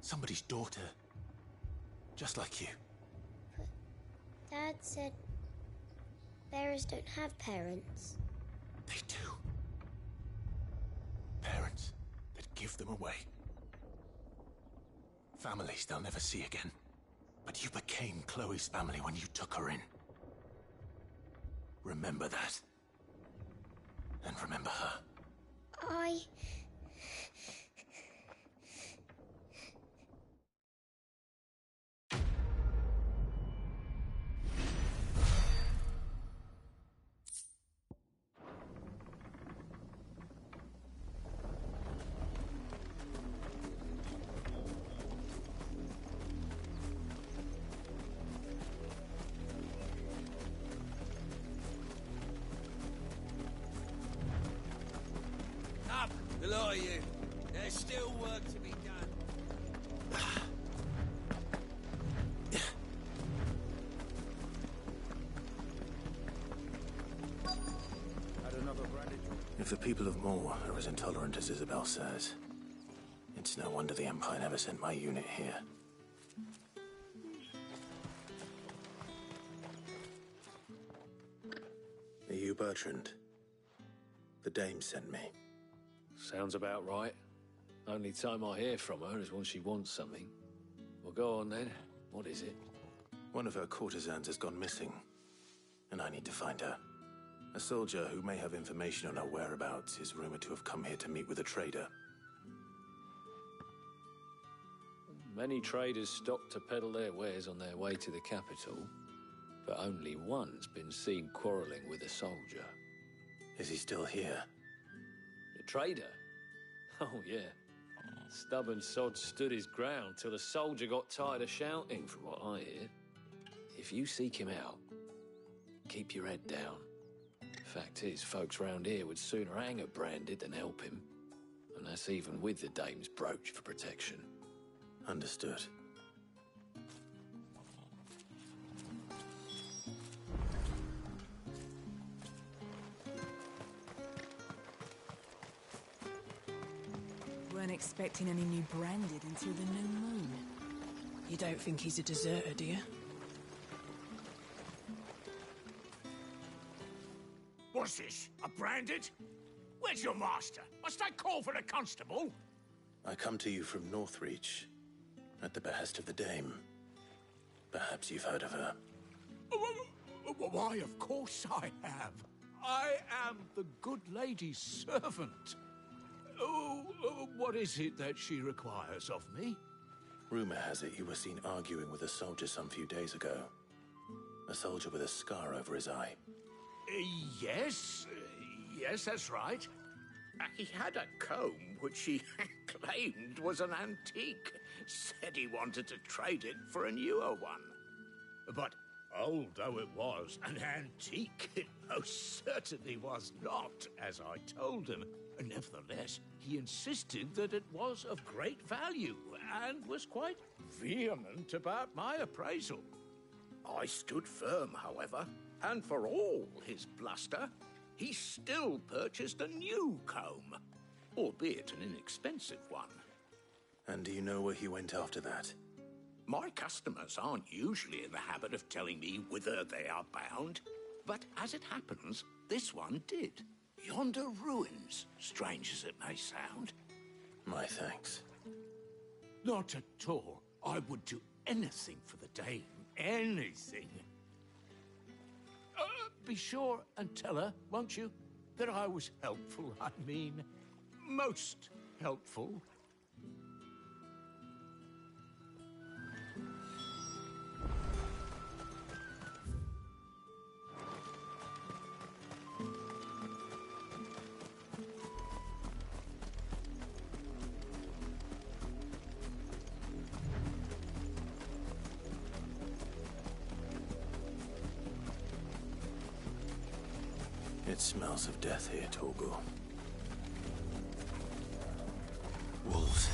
Somebody's daughter. Just like you. But Dad said bearers don't have parents. They do. Parents that give them away. Families they'll never see again. But you became Chloe's family when you took her in. Remember that. And remember her. Up, the lot of you. There's still work to be done. If the people of Moor are as intolerant as Isabel says, it's no wonder the Empire never sent my unit here. Are you Bertrand? The dame sent me. Sounds about right. Only time I hear from her is when she wants something. Well, go on then. What is it? One of her courtesans has gone missing, and I need to find her. A soldier who may have information on her whereabouts is rumored to have come here to meet with a trader. Many traders stop to peddle their wares on their way to the capital, but only one's been seen quarrelling with a soldier. Is he still here? The trader? Oh, yeah. Stubborn sod stood his ground till the soldier got tired of shouting, from what I hear. If you seek him out, keep your head down. Fact is, folks round here would sooner hang a Branded than help him. And that's even with the dame's brooch for protection. Understood. Weren't expecting any new Branded until the new moon. You don't think he's a deserter, do you? What's this? A Branded? Where's your master? Must I call for the constable? I come to you from Northreach, at the behest of the dame. Perhaps you've heard of her. Why, of course I have. I am the good lady's servant. What is it that she requires of me? Rumor has it you were seen arguing with a soldier some few days ago. A soldier with a scar over his eye. Yes, that's right. He had a comb which he claimed was an antique. Said he wanted to trade it for a newer one. But old though it was, an antique it most certainly was not, as I told him. Nevertheless, he insisted that it was of great value and was quite vehement about my appraisal. I stood firm, however, and for all his bluster, he still purchased a new comb, albeit an inexpensive one. And do you know where he went after that? My customers aren't usually in the habit of telling me whither they are bound, but as it happens, this one did. Yonder ruins, strange as it may sound. My thanks. Not at all. I would do anything for the dame. Anything. Be sure and tell her, won't you, that I was helpful. I mean, most helpful. It smells of death here, Torgor. Wolves.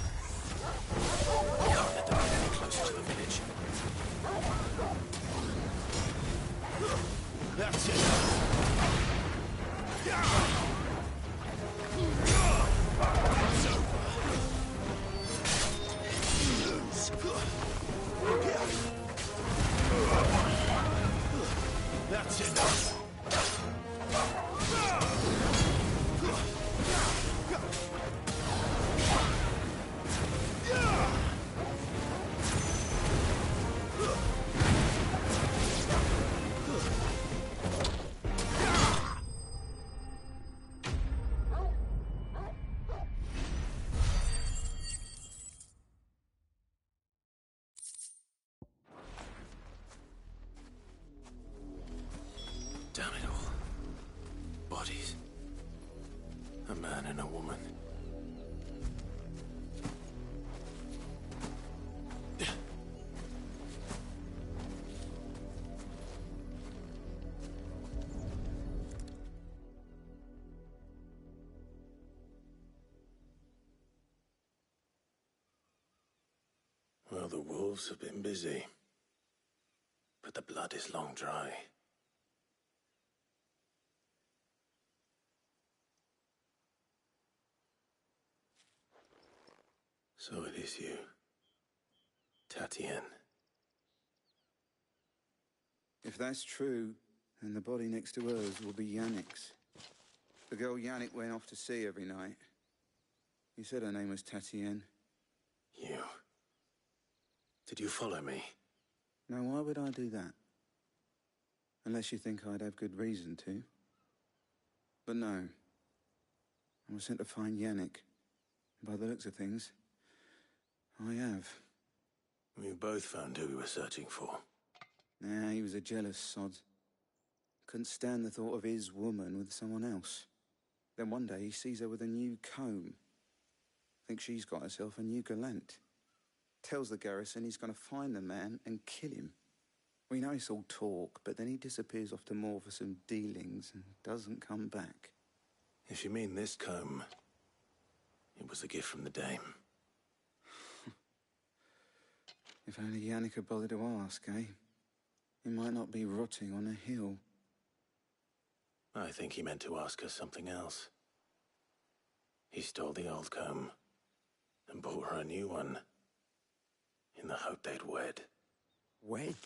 We can't let them get any closer to the village. That's it. It's over. Lose. That's enough. Damn it all. Bodies. A man and a woman. Well, the wolves have been busy. But the blood is long dry. So it is you, Tatien. If that's true, then the body next to hers will be Yannick's. The girl Yannick went off to sea every night. You said her name was Tatien. You. Did you follow me? Now, why would I do that? Unless you think I'd have good reason to. But no. I was sent to find Yannick. By the looks of things, I have. We both found who we were searching for. Nah, he was a jealous sod. Couldn't stand the thought of his woman with someone else. Then one day he sees her with a new comb. Thinks she's got herself a new gallant. Tells the garrison he's going to find the man and kill him. We know it's all talk, but then he disappears off to Moor for some dealings and doesn't come back. If you mean this comb, it was a gift from the dame. If only Yannick had bothered to ask, eh? He might not be rotting on a hill. I think he meant to ask her something else. He stole the old comb and bought her a new one in the hope they'd wed. Wed?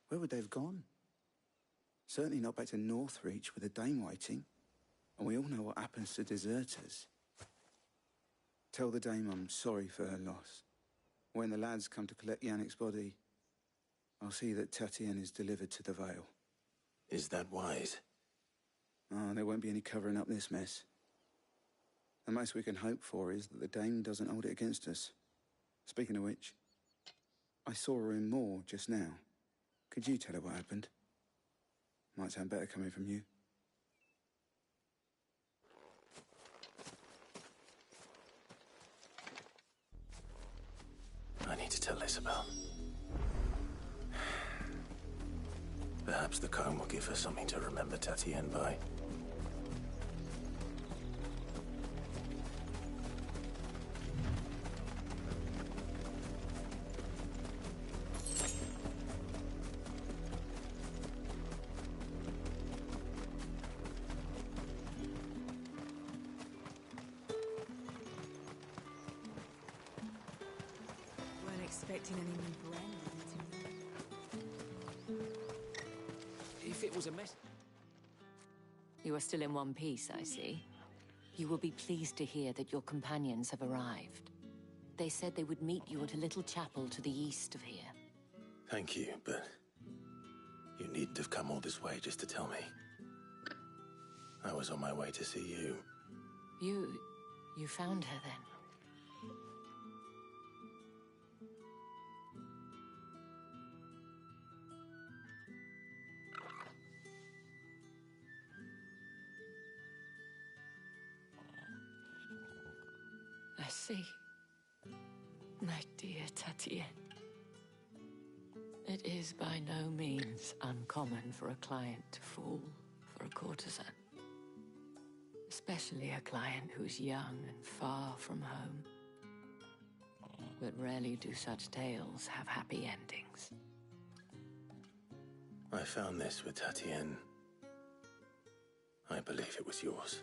Where would they have gone? Certainly not back to Northreach with a dame waiting. And we all know what happens to deserters. Tell the dame I'm sorry for her loss. When the lads come to collect Yannick's body, I'll see that Tatien is delivered to the Vale. Is that wise? Oh, there won't be any covering up this mess. The most we can hope for is that the dame doesn't hold it against us. Speaking of which, I saw her in Moor just now. Could you tell her what happened? Might sound better coming from you. I need to tell Isabel. Perhaps the comb will give her something to remember Tatien by. Expecting any new brand. If it was a mess... You are still in one piece, I see. You will be pleased to hear that your companions have arrived. They said they would meet you at a little chapel to the east of here. Thank you, but you needn't have come all this way just to tell me. I was on my way to see you. You found her then? I see. My dear Tatien. It is by no means uncommon for a client to fall for a courtesan. Especially a client who's young and far from home. But rarely do such tales have happy endings. I found this with Tatienne. I believe it was yours.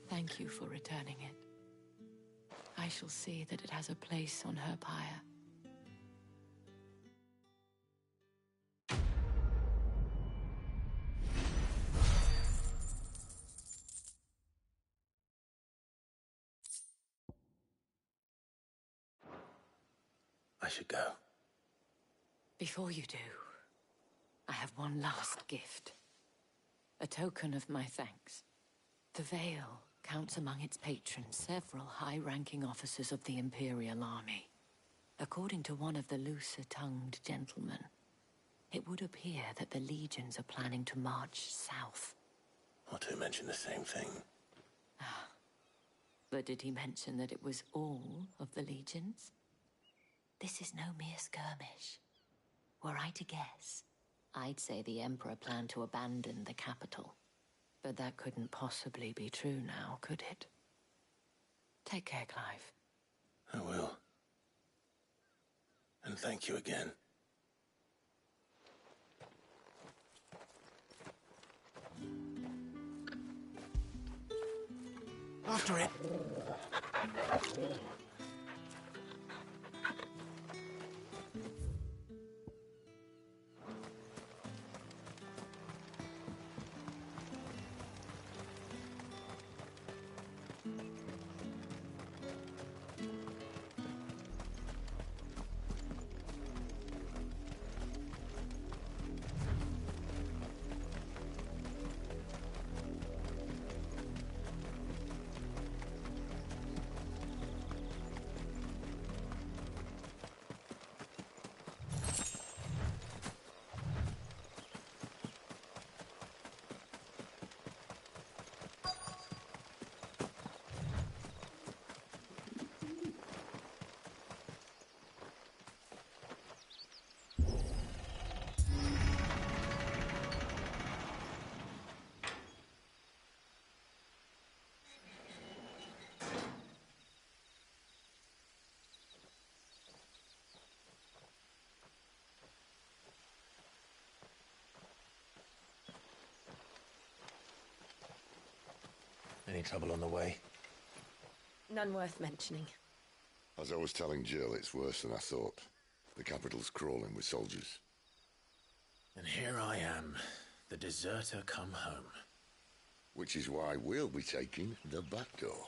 Thank you for returning it. I shall see that it has a place on her pyre. I should go. Before you do, I have one last gift. A token of my thanks. The Veil counts among its patrons several high-ranking officers of the Imperial Army. According to one of the looser-tongued gentlemen, it would appear that the legions are planning to march south. Or to mention the same thing. But did he mention that it was all of the legions? This is no mere skirmish. Were I to guess, I'd say the Emperor planned to abandon the capital. But that couldn't possibly be true now, could it? Take care, Clive. I will. And thank you again. After it. Any trouble on the way? None worth mentioning. As I was telling Jill, it's worse than I thought. The capital's crawling with soldiers. And here I am, the deserter come home. Which is why we'll be taking the back door.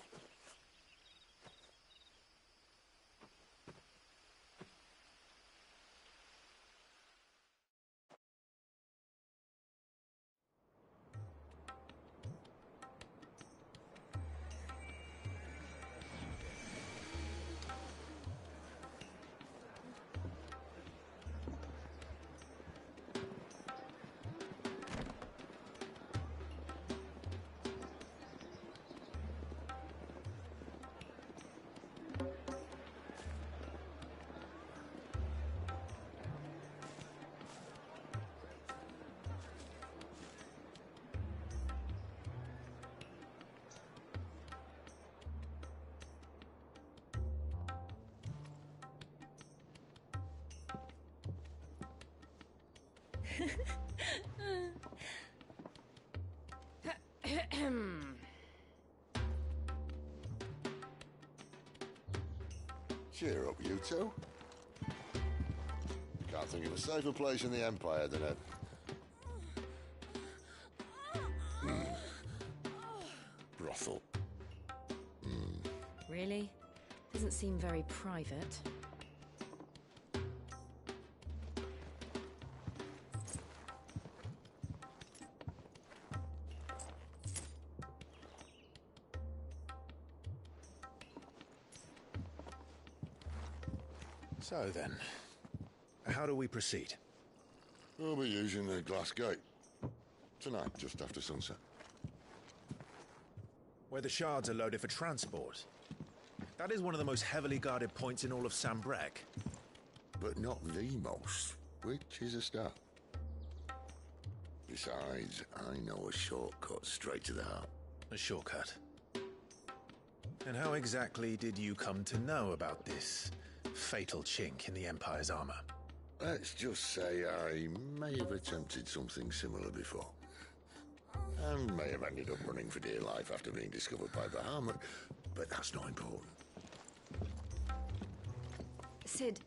Cheer up, you two. Can't think of a safer place in the Empire than a... brothel. Really? Doesn't seem very private. So then, how do we proceed? We'll be using the glass gate. Tonight, just after sunset. Where the shards are loaded for transport. That is one of the most heavily guarded points in all of Sambrec. But not the most, which is a start. Besides, I know a shortcut straight to the heart. A shortcut? And how exactly did you come to know about this fatal chink in the Empire's armor? Let's just say I may have attempted something similar before. And may have ended up running for dear life after being discovered by Bahamut, but that's not important. Sid,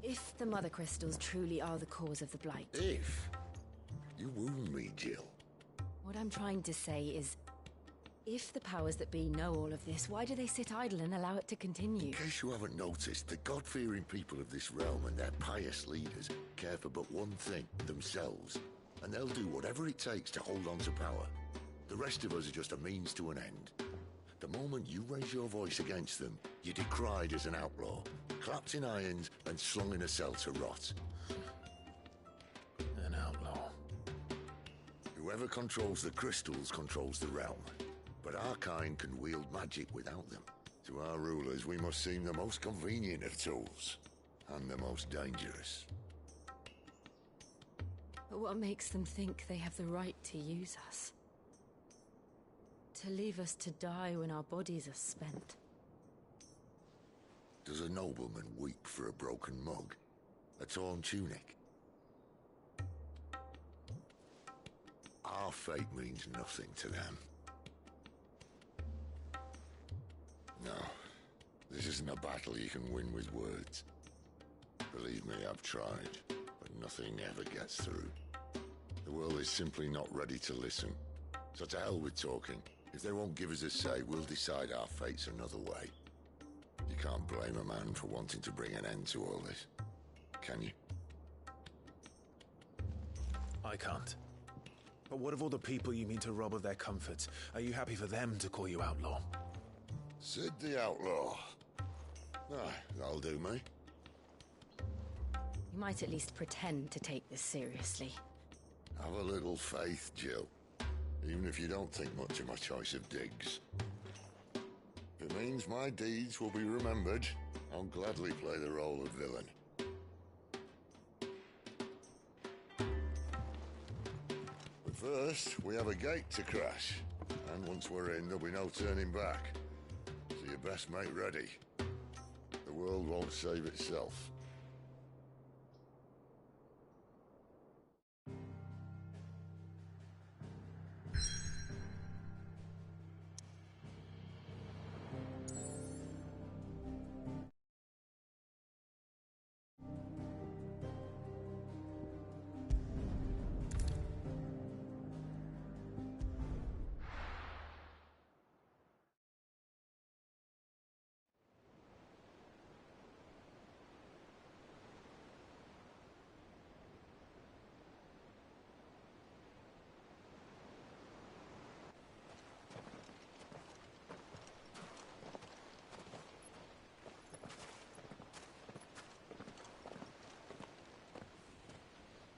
if the Mother Crystals truly are the cause of the Blight... If? You wound me, Jill. What I'm trying to say is, if the powers that be know all of this, why do they sit idle and allow it to continue? In case you haven't noticed, the God-fearing people of this realm and their pious leaders care for but one thing, themselves. And they'll do whatever it takes to hold on to power. The rest of us are just a means to an end. The moment you raise your voice against them, you're decried as an outlaw, clapped in irons and slung in a cell to rot. An outlaw. Whoever controls the crystals controls the realm. But our kind can wield magic without them. To our rulers, we must seem the most convenient of tools. And the most dangerous. But what makes them think they have the right to use us? To leave us to die when our bodies are spent? Does a nobleman weep for a broken mug? A torn tunic? Our fate means nothing to them. No, this isn't a battle you can win with words. Believe me, I've tried, but nothing ever gets through. The world is simply not ready to listen. So to hell with talking. If they won't give us a say, we'll decide our fates another way. You can't blame a man for wanting to bring an end to all this, can you? I can't. But what of all the people you mean to rob of their comforts? Are you happy for them to call you outlaw? Sid the Outlaw. Ah, that'll do me. You might at least pretend to take this seriously. Have a little faith, Jill. Even if you don't think much of my choice of digs. If it means my deeds will be remembered, I'll gladly play the role of villain. But first, we have a gate to crash. And once we're in, there'll be no turning back. So you best make ready. The world won't save itself.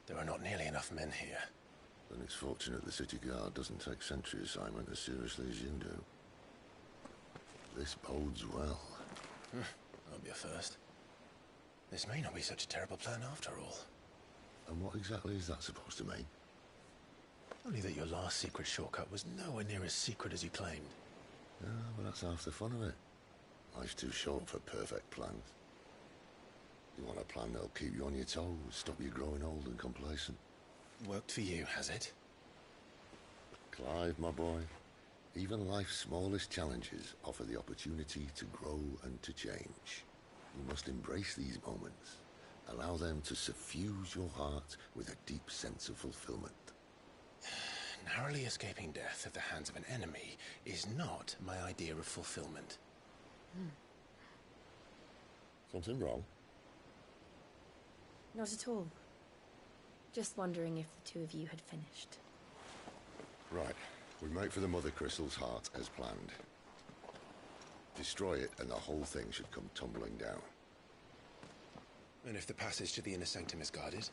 There are not nearly enough men here. Then it's fortunate the city guard doesn't take sentry assignment as seriously as you do. This bodes well. That'll be a first. This may not be such a terrible plan after all. And what exactly is that supposed to mean? Only that your last secret shortcut was nowhere near as secret as you claimed. Yeah, but that's half the fun of it. Life's too short for perfect plans. You want a plan that'll keep you on your toes, stop you growing old and complacent. Worked for you, has it? Clive, my boy, even life's smallest challenges offer the opportunity to grow and to change. You must embrace these moments. Allow them to suffuse your heart with a deep sense of fulfillment. Narrowly escaping death at the hands of an enemy is not my idea of fulfillment. Something wrong? Not at all. Just wondering if the two of you had finished. Right. We make for the Mother Crystal's heart as planned. Destroy it and the whole thing should come tumbling down. And if the passage to the inner sanctum is guarded?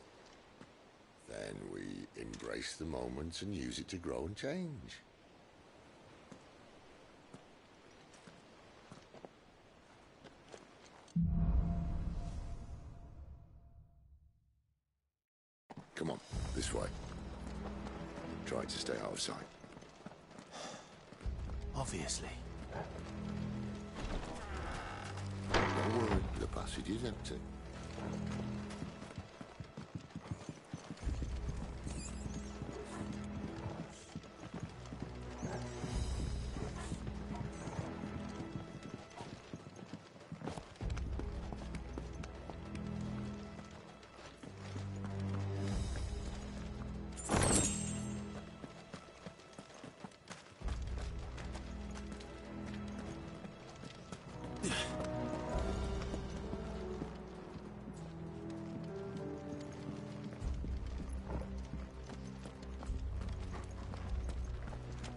Then we embrace the moment and use it to grow and change. Come on, this way. Try to stay out of sight. Obviously. Don't worry, the passage is empty.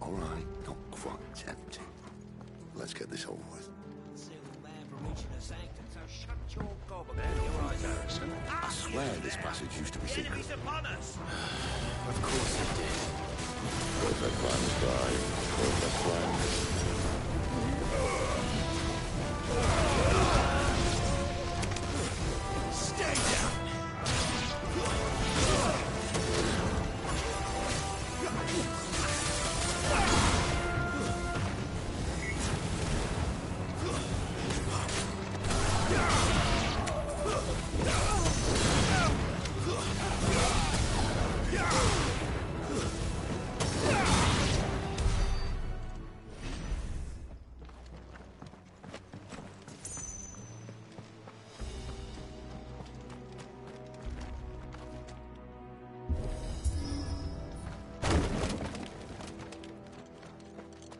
All right, not quite empty. Let's get this over with. I swear this passage used to be secret. Of course it did. Perfect plans, guy. Perfect plans. Stay down!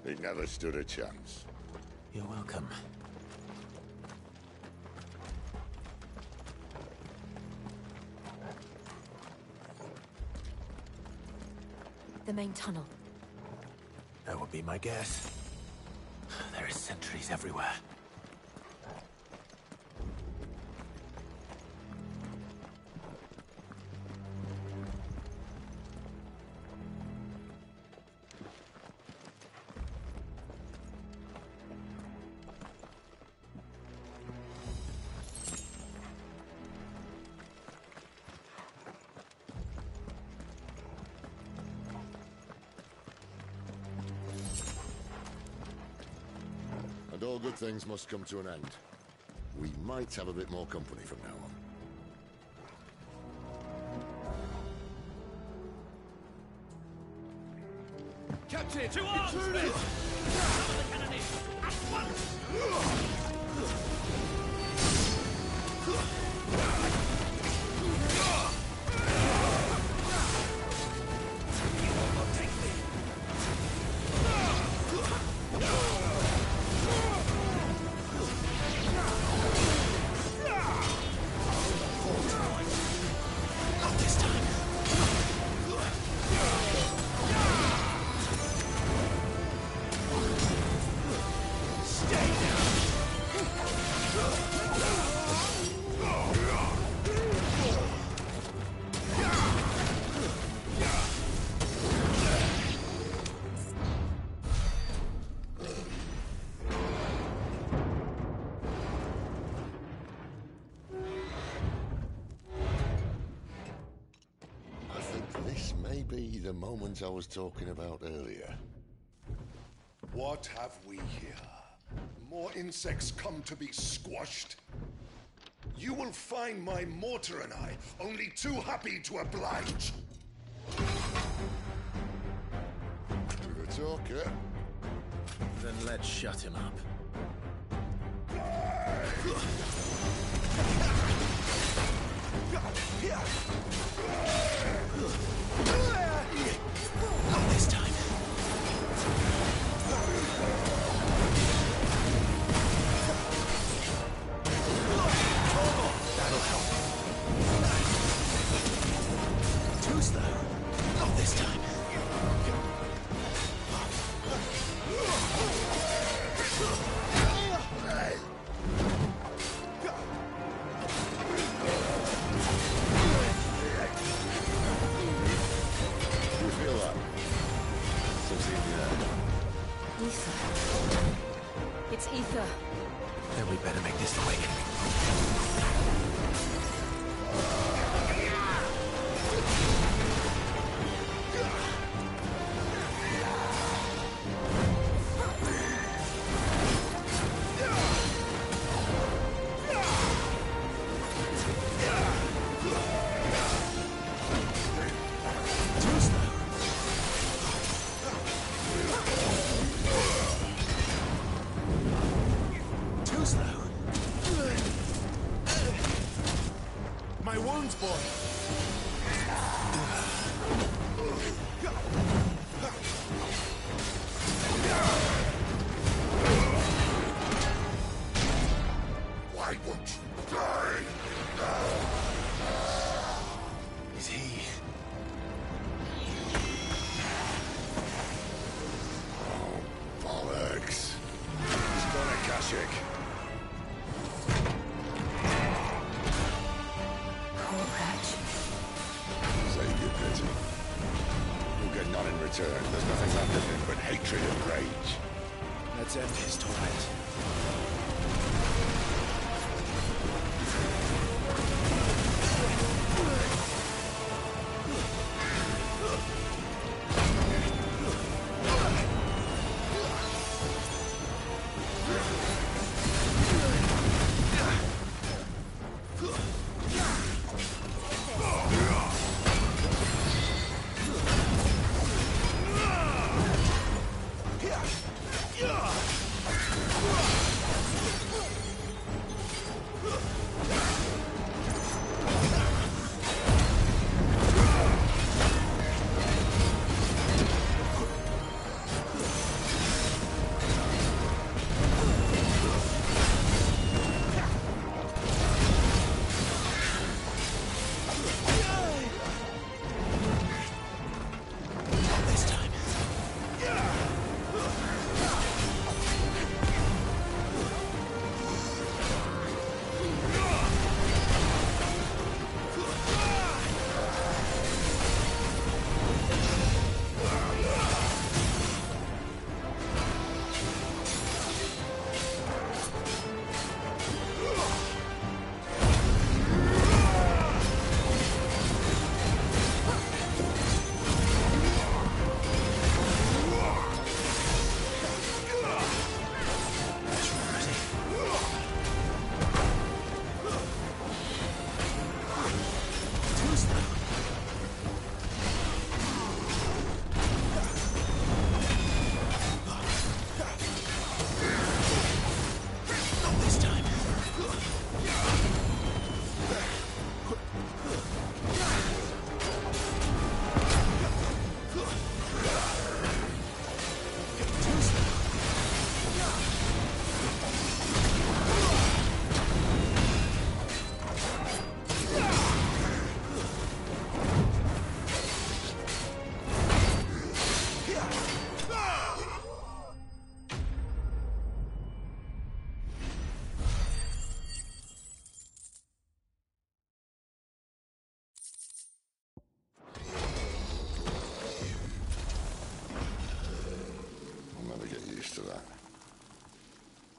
He never stood a chance. You're welcome. The main tunnel. That would be my guess. There are sentries everywhere. And all good things must come to an end. We might have a bit more company from now on. Captain! To arms, men! Cover the cannonade! At once! This may be the moment I was talking about earlier. What have we here? More insects come to be squashed? You will find my mortar and I only too happy to oblige. To the talker. Then let's shut him up. Not this time. That'll help. Too slow. Not this time. my wounds, boy. Why won't you die now? Is he? Oh, bollocks. He's gone Akashic. Poor wretch. Save your pity. You'll get none in return. There's nothing left of him but hatred and rage. Let's end his torment.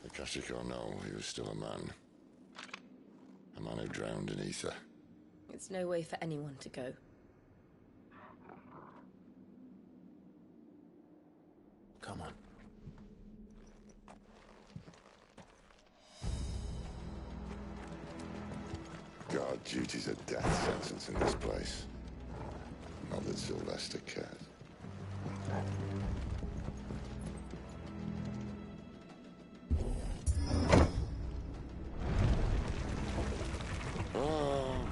Akashic or no, he was still a man. A man who drowned in ether. It's no way for anyone to go. Come on. Guard duty's a death sentence in this place. Not that Sylvester cared.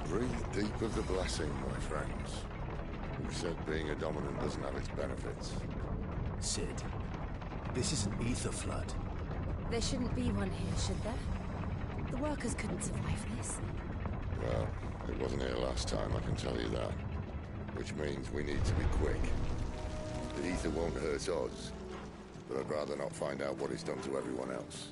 Breathe deep of the blessing, my friends. Who said being a dominant doesn't have its benefits? Sid, this is an ether flood. There shouldn't be one here, should there? The workers couldn't survive this. Well, it wasn't here last time, I can tell you that. Which means we need to be quick. The ether won't hurt us, but I'd rather not find out what it's done to everyone else.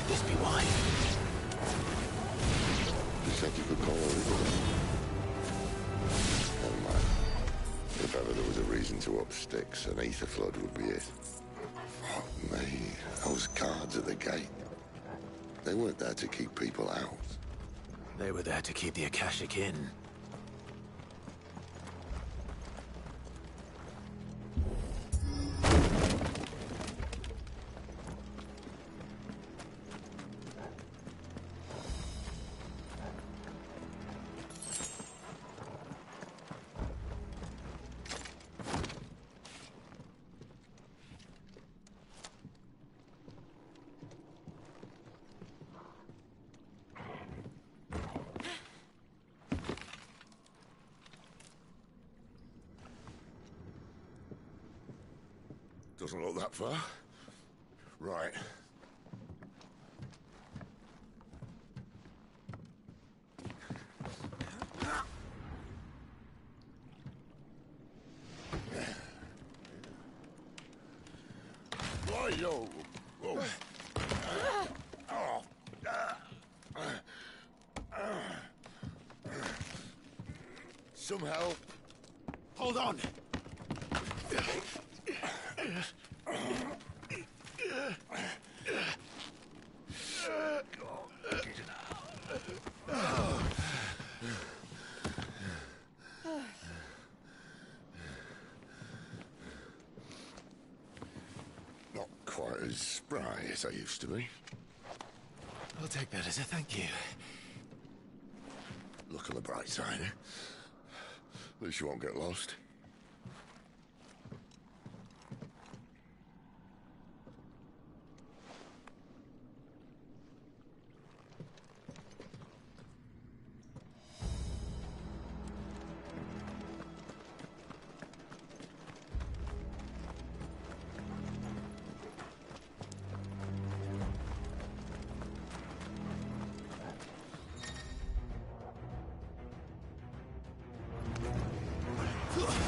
Could this be why? You said you could call it. Never mind. If ever there was a reason to up sticks, an ether flood would be it. Fuck me. Those guards at the gate. They weren't there to keep people out. They were there to keep the Akashic in. Doesn't look that far. Right. Yo. Whoa. Some help. Hold on! Not quite as spry as I used to be. I'll take that as a thank you. Look on the bright side, eh? At least you won't get lost. Ugh.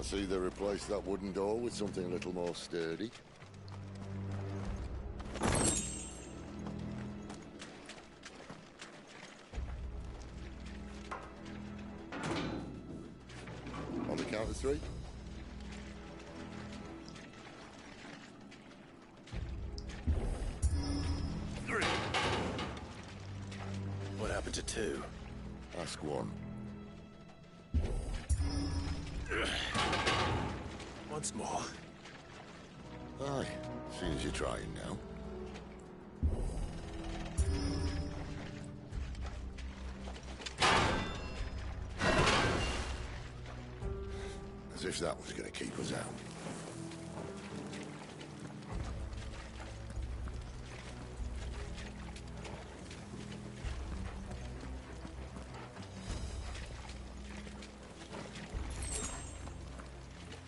see they replaced that wooden door with something a little more sturdy. On the count of 3. What happened to 2? Ask 1. Once more. Aye, seeing as you're trying now. As if that was going to keep us out.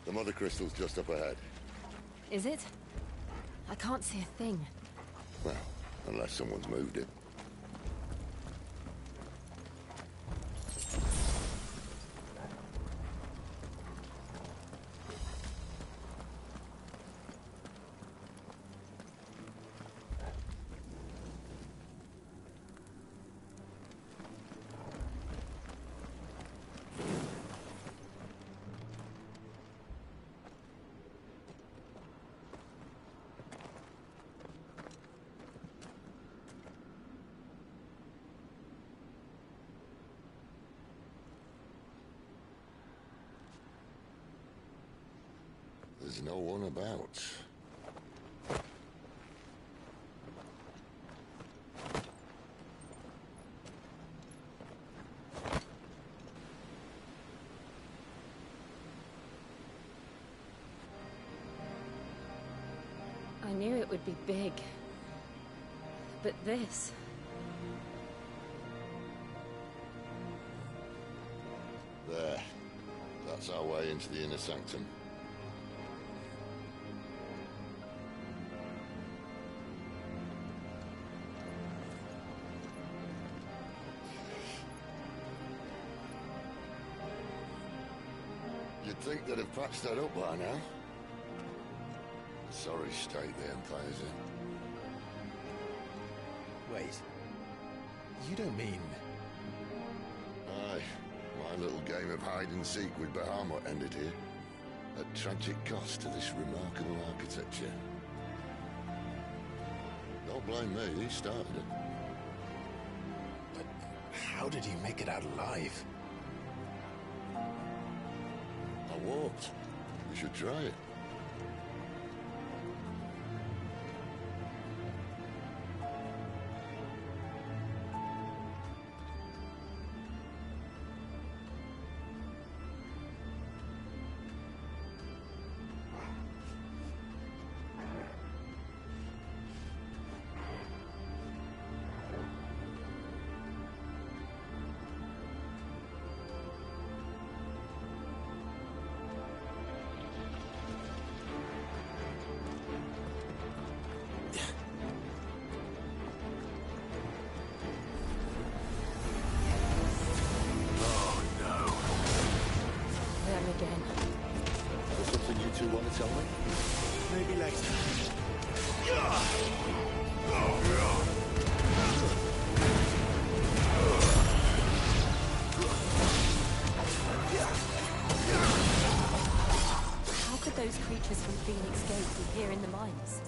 The mother crystal's just up ahead. Is it? I can't see a thing. Well, unless someone's moved it. There's no one about. I knew it would be big. But this... There. That's our way into the inner sanctum. You'd think they'd have patched that up by now. Sorry state the Empire's in. Wait. You don't mean... Aye. My little game of hide-and-seek with Bahamut ended here. At tragic cost to this remarkable architecture. Don't blame me, he started it. But how did he make it out alive? I walked. We should try it. Want to tell me? Maybe later. How could those creatures from Phoenix Gate be here in the mines?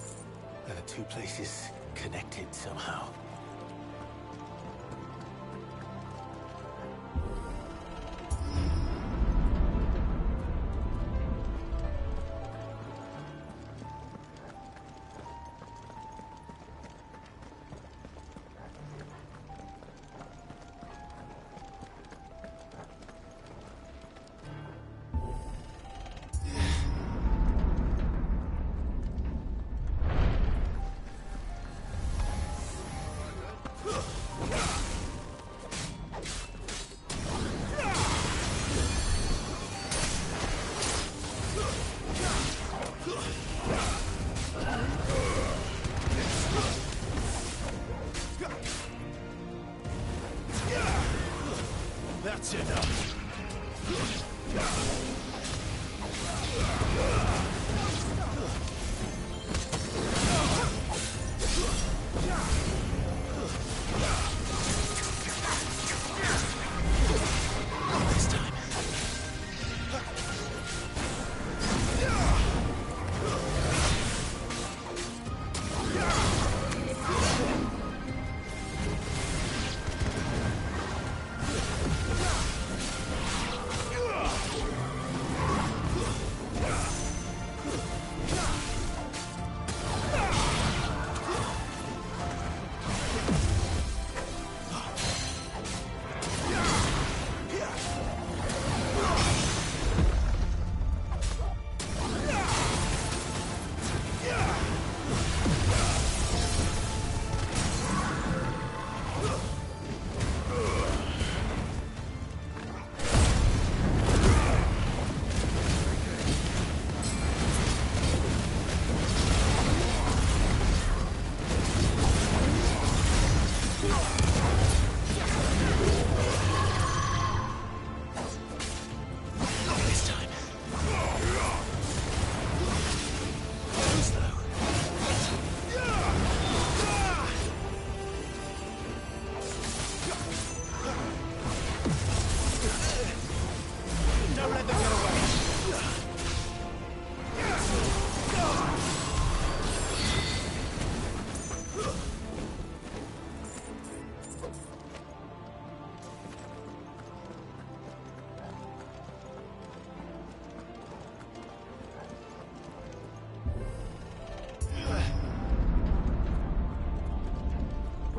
There are 2 places connected somehow. That's enough.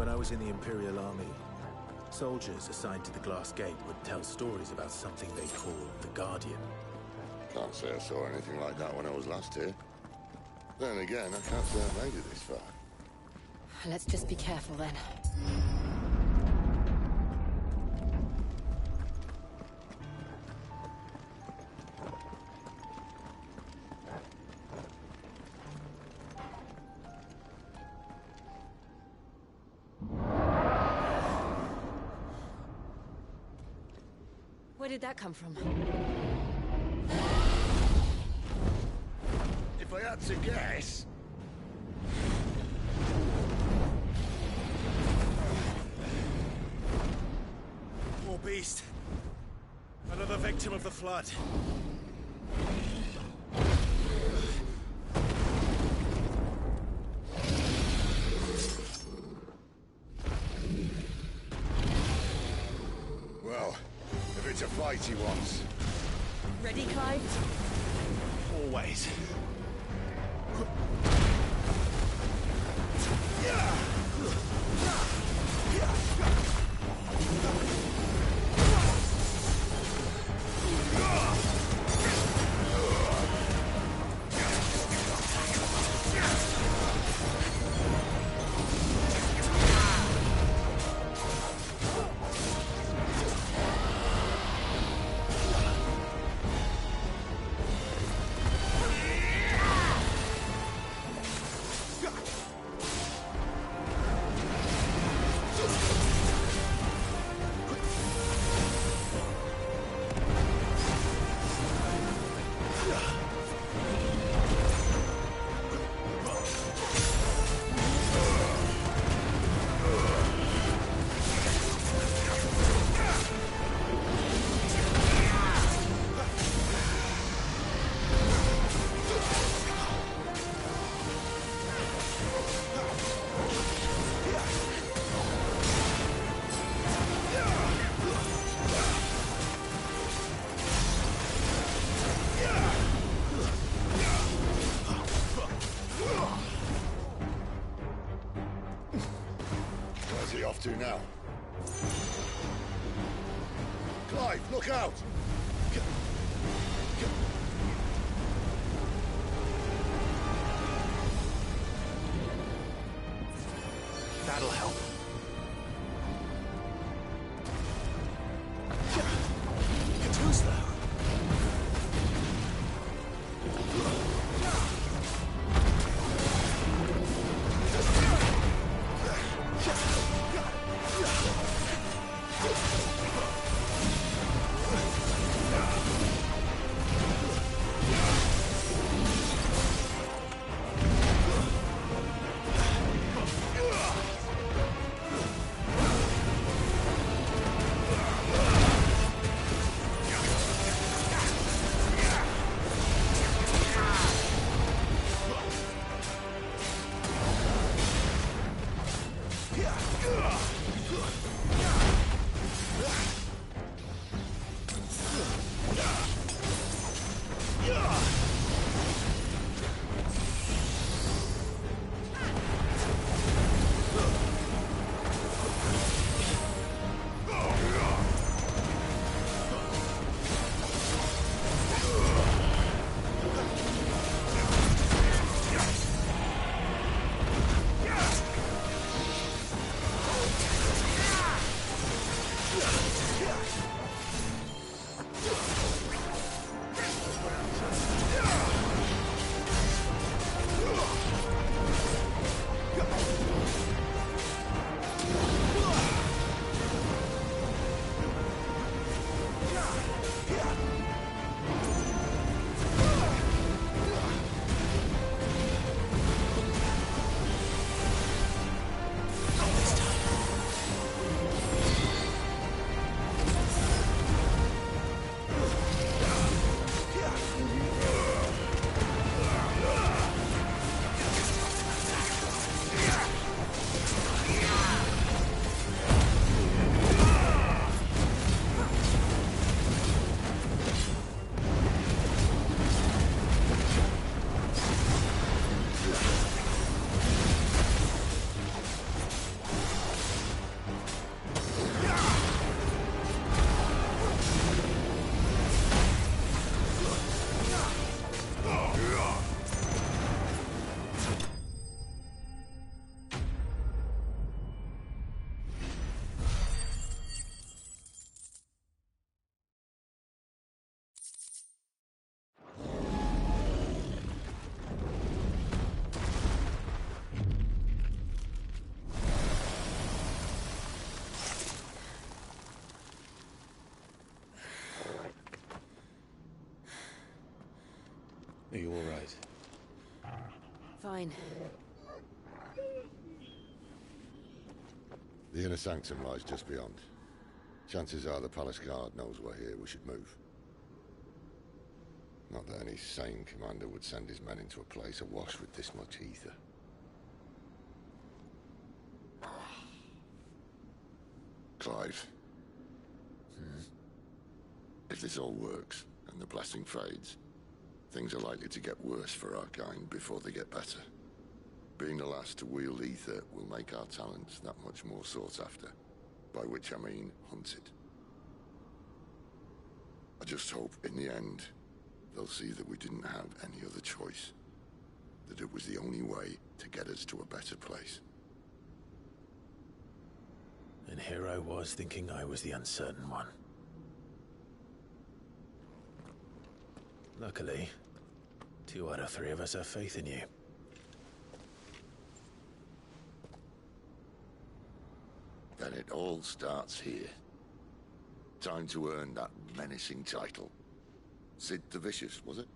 When I was in the Imperial Army, soldiers assigned to the Glass Gate would tell stories about something they called the Guardian. Can't say I saw anything like that when I was last here. Then again, I can't say I made it this far. Let's just be careful then. Where did that come from? If I had to guess... More beast. Another victim of the flood. Well, if it's a fight he wants. Ready, Clive? Always. To now. Clive, look out! That'll help. You're too slow. Fine. The inner sanctum lies just beyond. Chances are the palace guard knows we're here. We should move. Not that any sane commander would send his men into a place awash with this much ether. Clive. If this all works, and the blessing fades, things are likely to get worse for our kind before they get better. Being the last to wield ether will make our talents that much more sought after. By which I mean hunted. I just hope, in the end, they'll see that we didn't have any other choice. That it was the only way to get us to a better place. And here I was thinking I was the uncertain one. Luckily, 2 out of 3 of us have faith in you. Then it all starts here. Time to earn that menacing title. Sid the Vicious, was it?